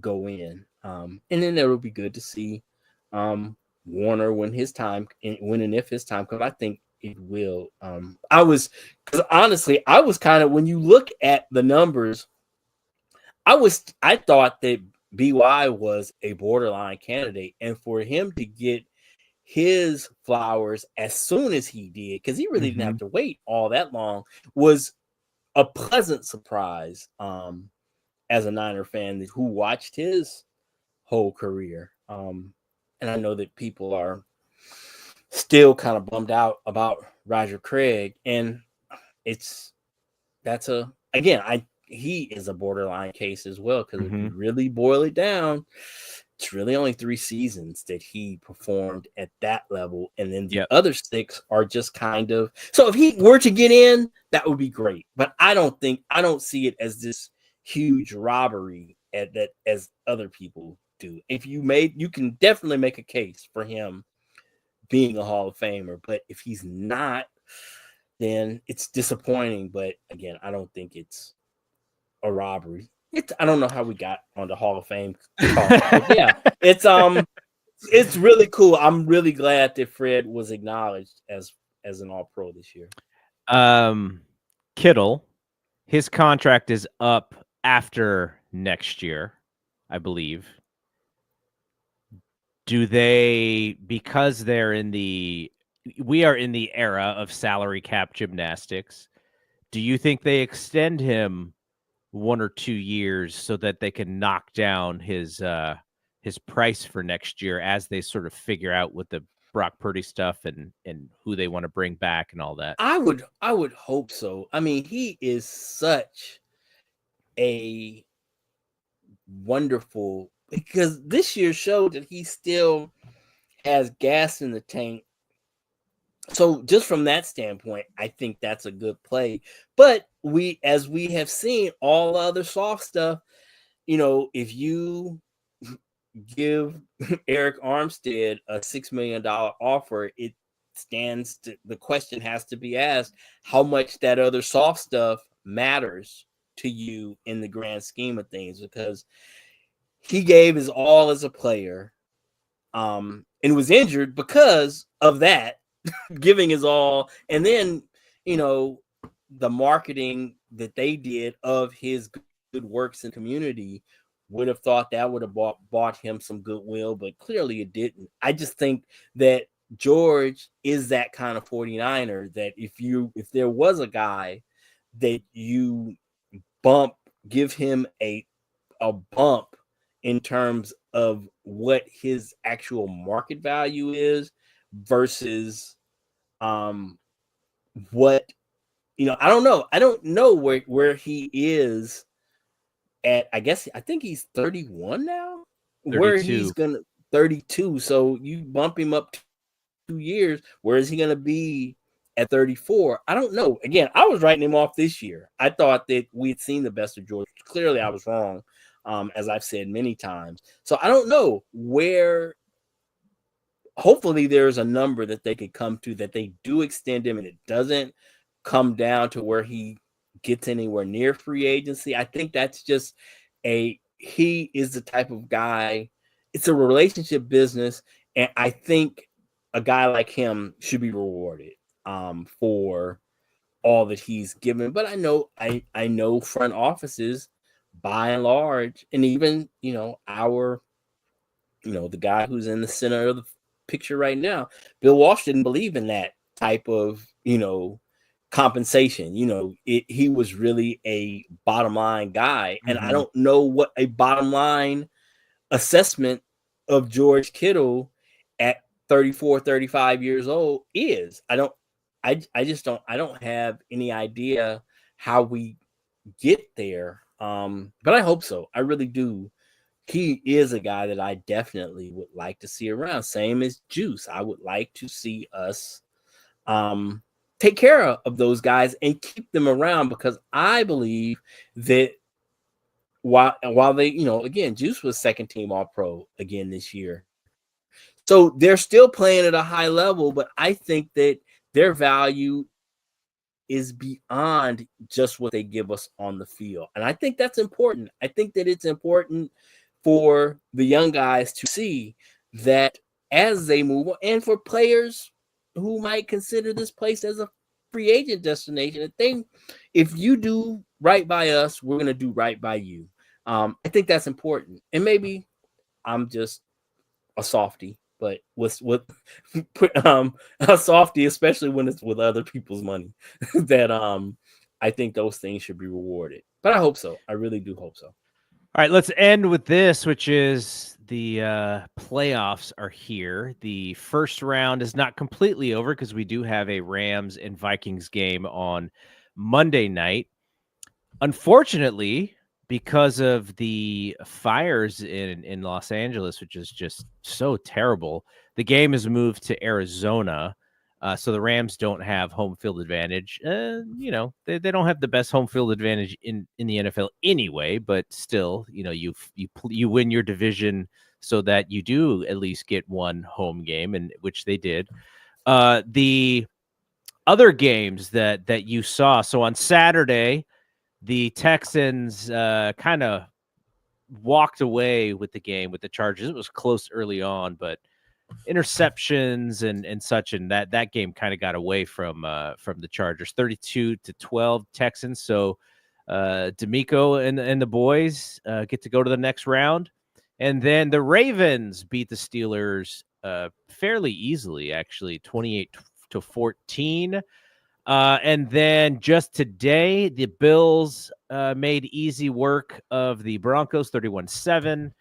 go in. And then it will be good to see Warner when his time, when and if his time comes. I think it will. Because honestly, I was kind of, when you look at the numbers, I thought that BY was a borderline candidate, and for him to get his flowers as soon as he did, because he really didn't have to wait all that long, was a pleasant surprise as a Niner fan who watched his whole career. And I know that people are still kind of bummed out about Roger Craig, and he is a borderline case as well, because if you really boil it down, it's really only 3 seasons that he performed at that level, and then the other 6 are just kind of, so if he were to get in, that would be great, but I don't see it as this huge robbery as other people do. You can definitely make a case for him being a Hall of Famer, but if he's not, then it's disappointing. But again, I don't think it's a robbery. I don't know how we got on the Hall of Fame talk, but yeah, it's really cool. I'm really glad that Fred was acknowledged as an All-Pro this year. Kittle, his contract is up after next year, I believe. Do they, because we are in the era of salary cap gymnastics, do you think they extend him 1 or 2 years so that they can knock down his price for next year as they sort of figure out with the Brock Purdy stuff and who they want to bring back and all that? I would hope so. I mean, he is such a wonderful, because this year showed that he still has gas in the tank. So just from that standpoint, I think that's a good play. But as we have seen, all the other soft stuff, if you give Eric Armstead a $6 million offer, it stands to, the question has to be asked, how much that other soft stuff matters to you in the grand scheme of things, because he gave his all as a player, and was injured because of that, giving his all. And then, the marketing that they did of his good works in community, would have thought that would have bought him some goodwill, but clearly it didn't. I just think that George is that kind of 49er that if there was a guy that you give him a bump in terms of what his actual market value is versus what, I don't know. I don't know where he is at. I think he's 31 now. 32. Where he's gonna 32. So you bump him up years. Where is he going to be at 34? I don't know. Again, I was writing him off this year. I thought that we'd seen the best of George. Clearly, I was wrong, as I've said many times. So I don't know where. Hopefully, there's a number that they could come to that they do extend him, and it doesn't come down to where he gets anywhere near free agency. I think that's just he is the type of guy. It's a relationship business, and I think a guy like him should be rewarded for all that he's given. But I know front offices, by and large, and even the guy who's in the center of the picture right now, Bill Walsh, didn't believe in that type of compensation. He was really a bottom line guy, and I don't know what a bottom line assessment of George Kittle at 34, 35 years old is. I don't have any idea how we get there. But I hope so. I really do. He is a guy that I definitely would like to see around. Same as Juice. I would like to see us take care of those guys and keep them around, because I believe that while they, again, Juice was second team All-Pro again this year. So they're still playing at a high level, but I think that their value is beyond just what they give us on the field. And I think that's important. I think that it's important for the young guys to see that as they move on, and for players who might consider this place as a free agent destination, if you do right by us, we're going to do right by you. I think that's important. And maybe I'm just a softie, but a softie, especially when it's with other people's money, that I think those things should be rewarded. But I hope so. I really do hope so. All right, let's end with this, which is the playoffs are here. The first round is not completely over because we do have a Rams and Vikings game on Monday night. Unfortunately, because of the fires in Los Angeles, which is just so terrible, the game is moved to Arizona. So the Rams don't have home field advantage. They don't have the best home field advantage in the NFL anyway, but still, you win your division so that you do at least get one home game, and which they did. The other games that you saw. So on Saturday, the Texans kind of walked away with the game with the Chargers. It was close early on, but interceptions and such, and that game kind of got away from the Chargers. 32-12 Texans. So D'Amico and the boys get to go to the next round, and then the Ravens beat the Steelers fairly easily, actually, 28-14. And then just today, the Bills made easy work of the Broncos, 31-7.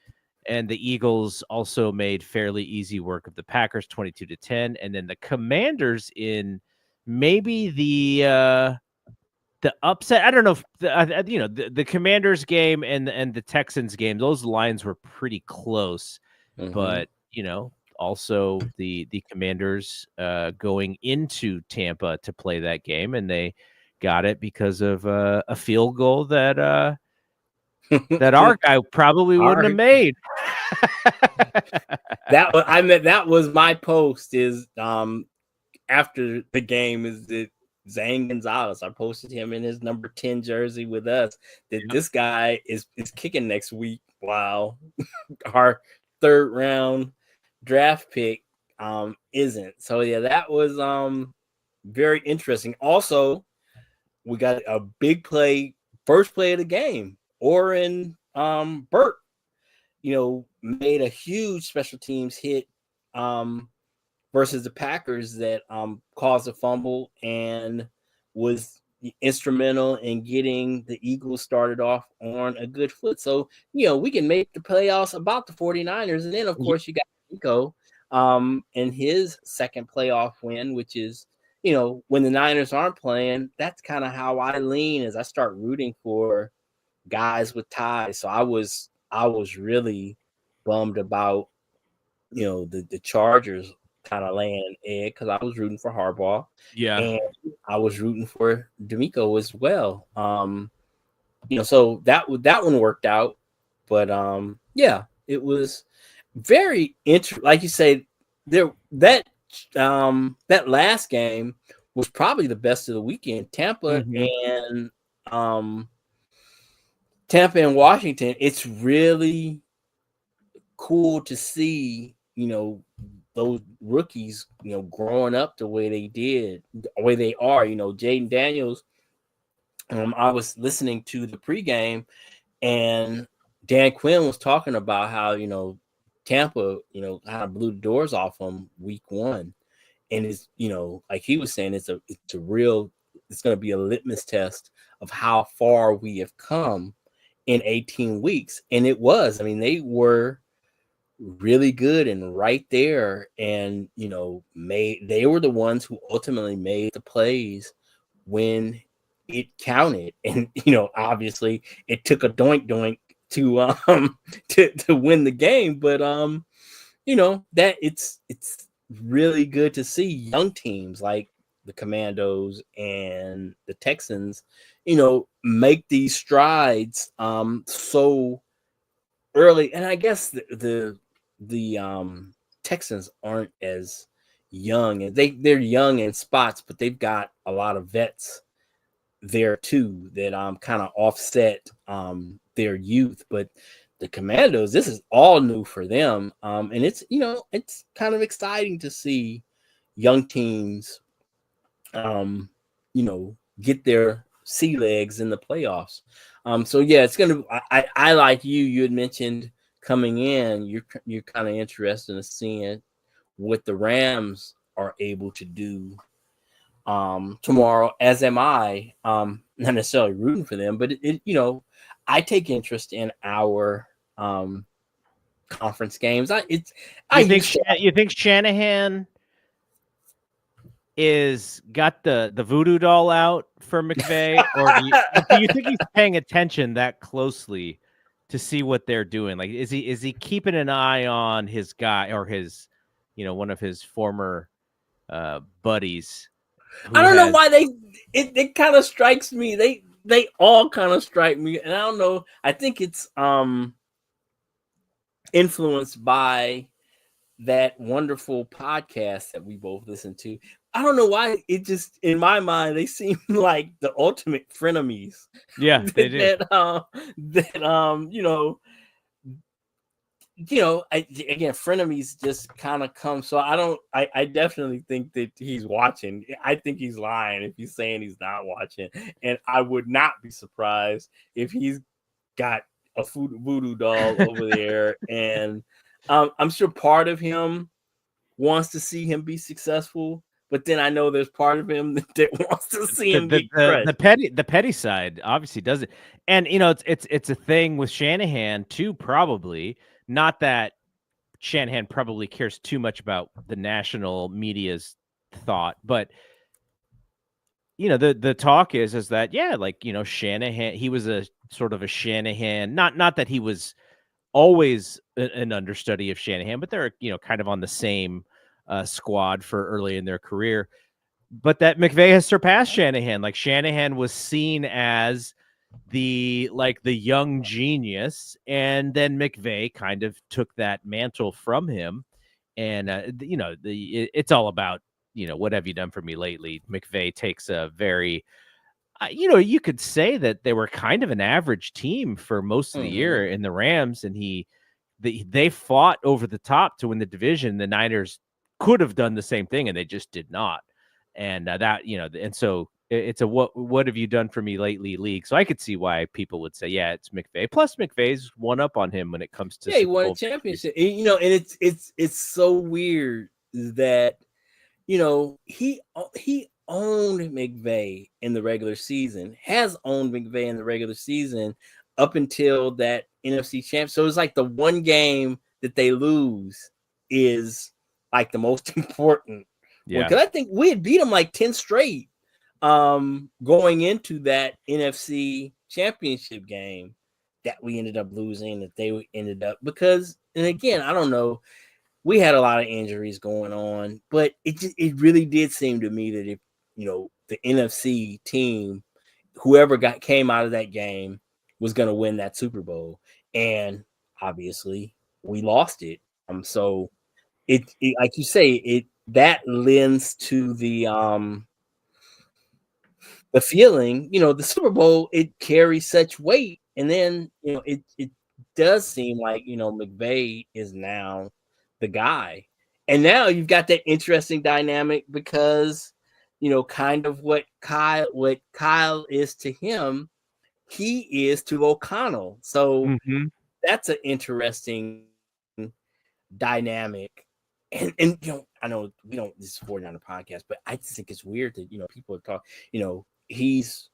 And the Eagles also made fairly easy work of the Packers, 22-10. And then the Commanders in maybe the upset. I don't know if the Commanders game and the Texans game, those lines were pretty close. But also the Commanders going into Tampa to play that game, and they got it because of a field goal that that our guy probably wouldn't have made. That was my post is after the game is that Zane Gonzalez. I posted him in his number 10 jersey with us, that this guy is kicking next week. Wow. Our third round draft pick isn't. So yeah, that was very interesting. Also, we got a big play, first play of the game. Oren Burke, made a huge special teams hit versus the Packers that caused a fumble and was instrumental in getting the Eagles started off on a good foot. So, we can make the playoffs about the 49ers. And then, of course, you got Nico in his second playoff win, which is, when the Niners aren't playing, that's kind of how I lean as I start rooting for guys with ties. So I was really bummed about, the Chargers kind of laying an egg because I was rooting for Harbaugh, Yeah. and I was rooting for D'Amico as well. So that one worked out, but yeah, it was very interesting. Like you say, that last game was probably the best of the weekend. Tampa and Washington. It's really cool to see, those rookies, growing up the way they did, the way they are. Jaden Daniels. I was listening to the pregame, and Dan Quinn was talking about how Tampa, kind of blew the doors off them week one, and it's like he was saying, it's a real, it's going to be a litmus test of how far we have come in 18 weeks, and it was. I mean, they were really good and right there, and they were the ones who ultimately made the plays when it counted, and obviously it took a doink doink to to win the game, but that it's really good to see young teams like the Commandos and the Texans make these strides so early. And I guess the Texans aren't as young, and they're young in spots, but they've got a lot of vets there too that kind of offset their youth. But the Commandos, this is all new for them, and it's it's kind of exciting to see young teams get their sea legs in the playoffs. So yeah, it's gonna. I like you had mentioned coming in. You're kind of interested in seeing what the Rams are able to do tomorrow, as am I. Not necessarily rooting for them, but I take interest in our conference games. You think Shanahan is got the voodoo doll out for McVay, or do you think he's paying attention that closely to see what they're doing? Like, is he keeping an eye on his guy or his, one of his former buddies? I don't know why it kind of strikes me. They all kind of strike me, and I don't know. I think it's influenced by that wonderful podcast that we both listen to. I don't know why, it just, in my mind, they seem like the ultimate frenemies. Yeah, they do. Again, frenemies just kind of come. So I definitely think that he's watching. I think he's lying if he's saying he's not watching. And I would not be surprised if he's got a voodoo doll over there. And I'm sure part of him wants to see him be successful, but then I know there's part of him that wants to see him get crushed. The petty side obviously does it. And it's a thing with Shanahan too, probably. Not that Shanahan probably cares too much about the national media's thought, but the talk is that, yeah, like, Shanahan, he was a sort of a Shanahan, not that he was always an understudy of Shanahan, but they're, kind of on the same squad for early in their career. But that McVay has surpassed Shanahan. Like, Shanahan was seen as the young genius, and then McVay kind of took that mantle from him. And it's all about, what have you done for me lately? McVay takes a very you could say that they were kind of an average team for most of the year in the Rams, and they fought over the top to win the division. The Niners could have done the same thing, and they just did not. And and so it's a what have you done for me lately league. So I could see why people would say, yeah, it's McVay. Plus, McVay's one up on him when it comes to he won a championship. And it's so weird that he owned McVay in the regular season, has owned McVay in the regular season up until that NFC champ. So it's like the one game that they lose is like the most important. Yeah, because I think we had beat them like 10 straight going into that NFC championship game that we ended up losing, that they ended up, because, and again, I don't know, we had a lot of injuries going on, but it really did seem to me that if the NFC team, whoever came out of that game, was going to win that Super Bowl, and obviously we lost it. So it like you say, that lends to the feeling, the Super Bowl, it carries such weight, and then it does seem like McVay is now the guy, and now you've got that interesting dynamic because kind of what Kyle is to him, he is to O'Connell, so that's an interesting dynamic. And I know we don't, this is 49 podcast, but I just think it's weird that people are talking, he's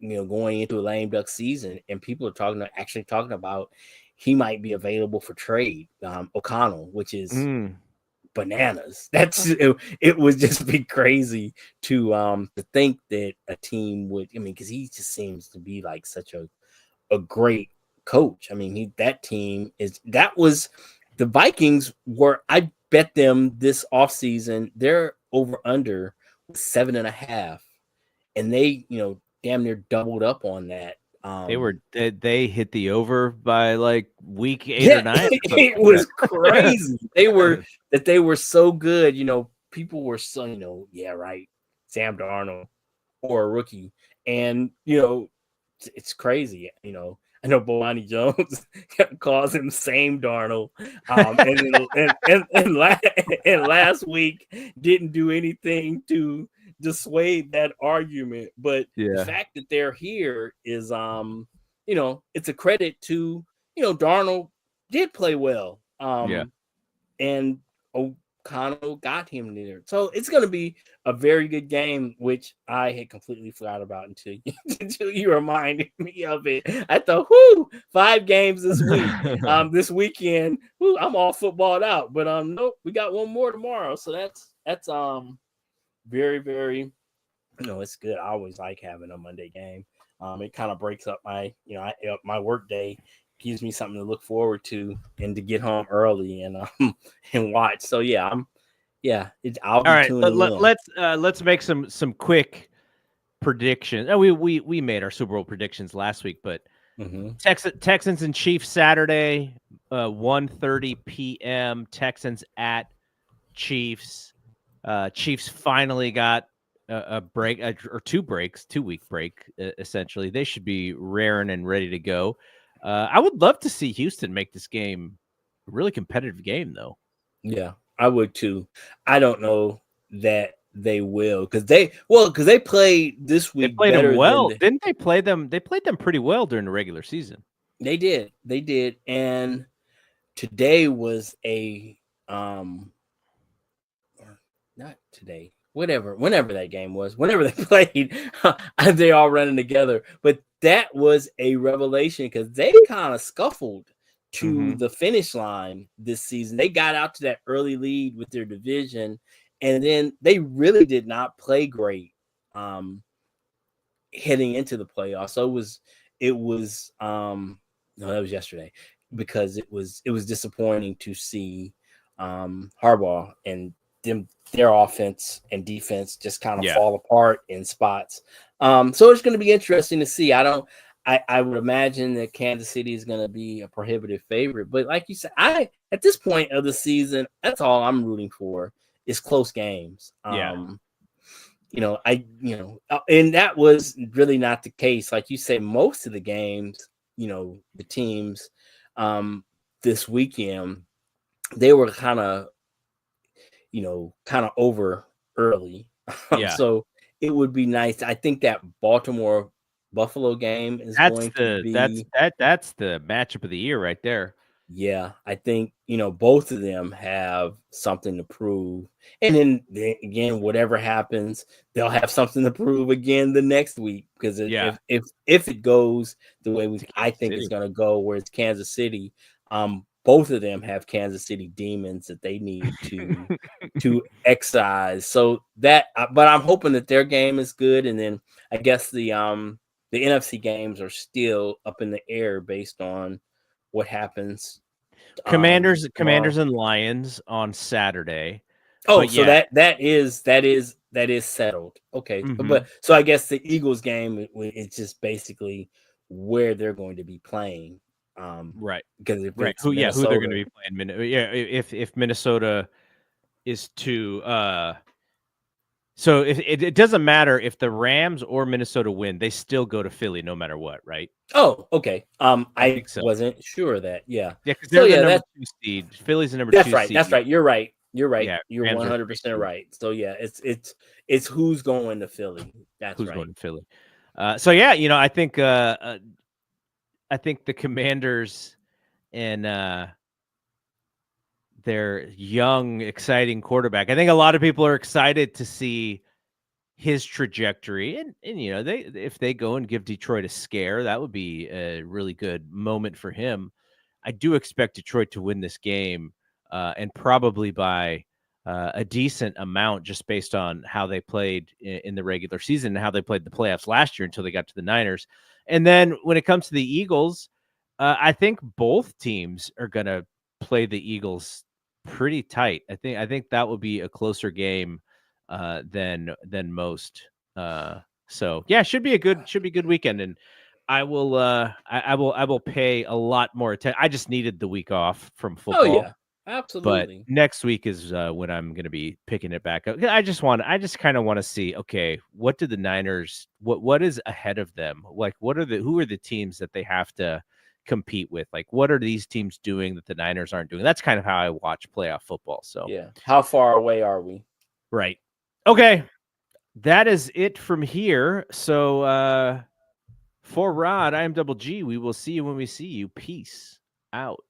going into a lame duck season, and people are actually talking about he might be available for trade, O'Connell, which is bananas. It would just be crazy to think that a team would, because he just seems to be like such a great coach. The Vikings were, I bet them this offseason, their over under was 7.5, and they damn near doubled up on that. They hit the over by like week 8 or 9. It was crazy. They were so good. People were so yeah, right, Sam Darnold or a rookie, and it's crazy. I know Bolani Jones calls him Same Darnold, and last week didn't do anything to dissuade that argument. But the fact that they're here is, it's a credit to Darnold did play well, and O'Connell got him there, so it's going to be a very good game, which I had completely forgot about until you reminded me of it. I thought, 5 games this week, this weekend. I'm all footballed out, but nope, we got one more tomorrow, so that's very, very, it's good. I always like having a Monday game. It kind of breaks up my my work day, gives me something to look forward to, and to get home early and watch. So I'll be tuning in. Let's make some quick predictions. We made our Super Bowl predictions last week, but Texans and Chiefs Saturday, 1:30 p.m. Texans at Chiefs. Chiefs finally got a break, or 2-week break, essentially. They should be raring and ready to go. I would love to see Houston make this game a really competitive game, though. Yeah, I would too. I don't know that they will, because they played this week. They played them well, didn't they? Play them. They played them pretty well during the regular season. They did, and today was not today. Whenever that game was, whenever they played, they all running together. But that was a revelation, because they kind of scuffled to the finish line this season. They got out to that early lead with their division, and then they really did not play great heading into the playoffs. So it was no, that was yesterday, because it was disappointing to see Harbaugh and their offense and defense just kind of fall apart in spots. So it's going to be interesting to see. I would imagine that Kansas City is going to be a prohibitive favorite, but like you said, at this point of the season, that's all I'm rooting for is close games. And that was really not the case. Like you say, most of the games, the teams this weekend, they were kind of over early. So it would be nice. I think that Baltimore Buffalo game is that's the matchup of the year right there. Yeah, I think both of them have something to prove, and then again, whatever happens, they'll have something to prove again the next week, because if it goes the way I think it's going to go, where it's Kansas City, both of them have Kansas City demons that they need to excise. So but I'm hoping that their game is good, and then I guess the NFC games are still up in the air based on what happens Commanders tomorrow. and Lions on Saturday. Oh, But so yeah. that is settled. Okay, Mhm. but so I guess the Eagles game it's just basically where they're going to be playing. Right. Because if Right. it's Who they're going to Minnesota, be playing. Yeah, if Minnesota is to so if it doesn't matter if the Rams or Minnesota win, they still go to Philly no matter what, right? oh, okay. I I think so. wasn't sure of that. Yeah. Yeah, because So they're the yeah, number 2 seed. Philly's the number that's 2 right. seed. That's right. You're right. You're right. Yeah, You're Rams are 100% 3 right. So yeah, it's who's going to Philly. That's who's right. going to Philly. So yeah, I think the Commanders and their young, exciting quarterback. I think a lot of people are excited to see his trajectory, and they if they go and give Detroit a scare, that would be a really good moment for him. I do expect Detroit to win this game, and probably by a decent amount, just based on how they played in the regular season and how they played the playoffs last year until they got to the Niners. And then when it comes to the Eagles, I think both teams are going to play the Eagles pretty tight. I think that will be a closer game than most. So yeah, should be a good weekend, and I will I will pay a lot more attention. I just needed the week off from Oh football. yeah, But absolutely. next week is when I'm going to be picking it back up. I just kind of want to see, okay, what did the Niners, what is ahead of them? Like, who are the teams that they have to compete with? Like, what are these teams doing that the Niners aren't doing? That's kind of how I watch playoff football. So, Yeah. How far away are we? right. Okay. That is it from here. So, for Rod, I am Double G. We will see you when we see you. Peace out.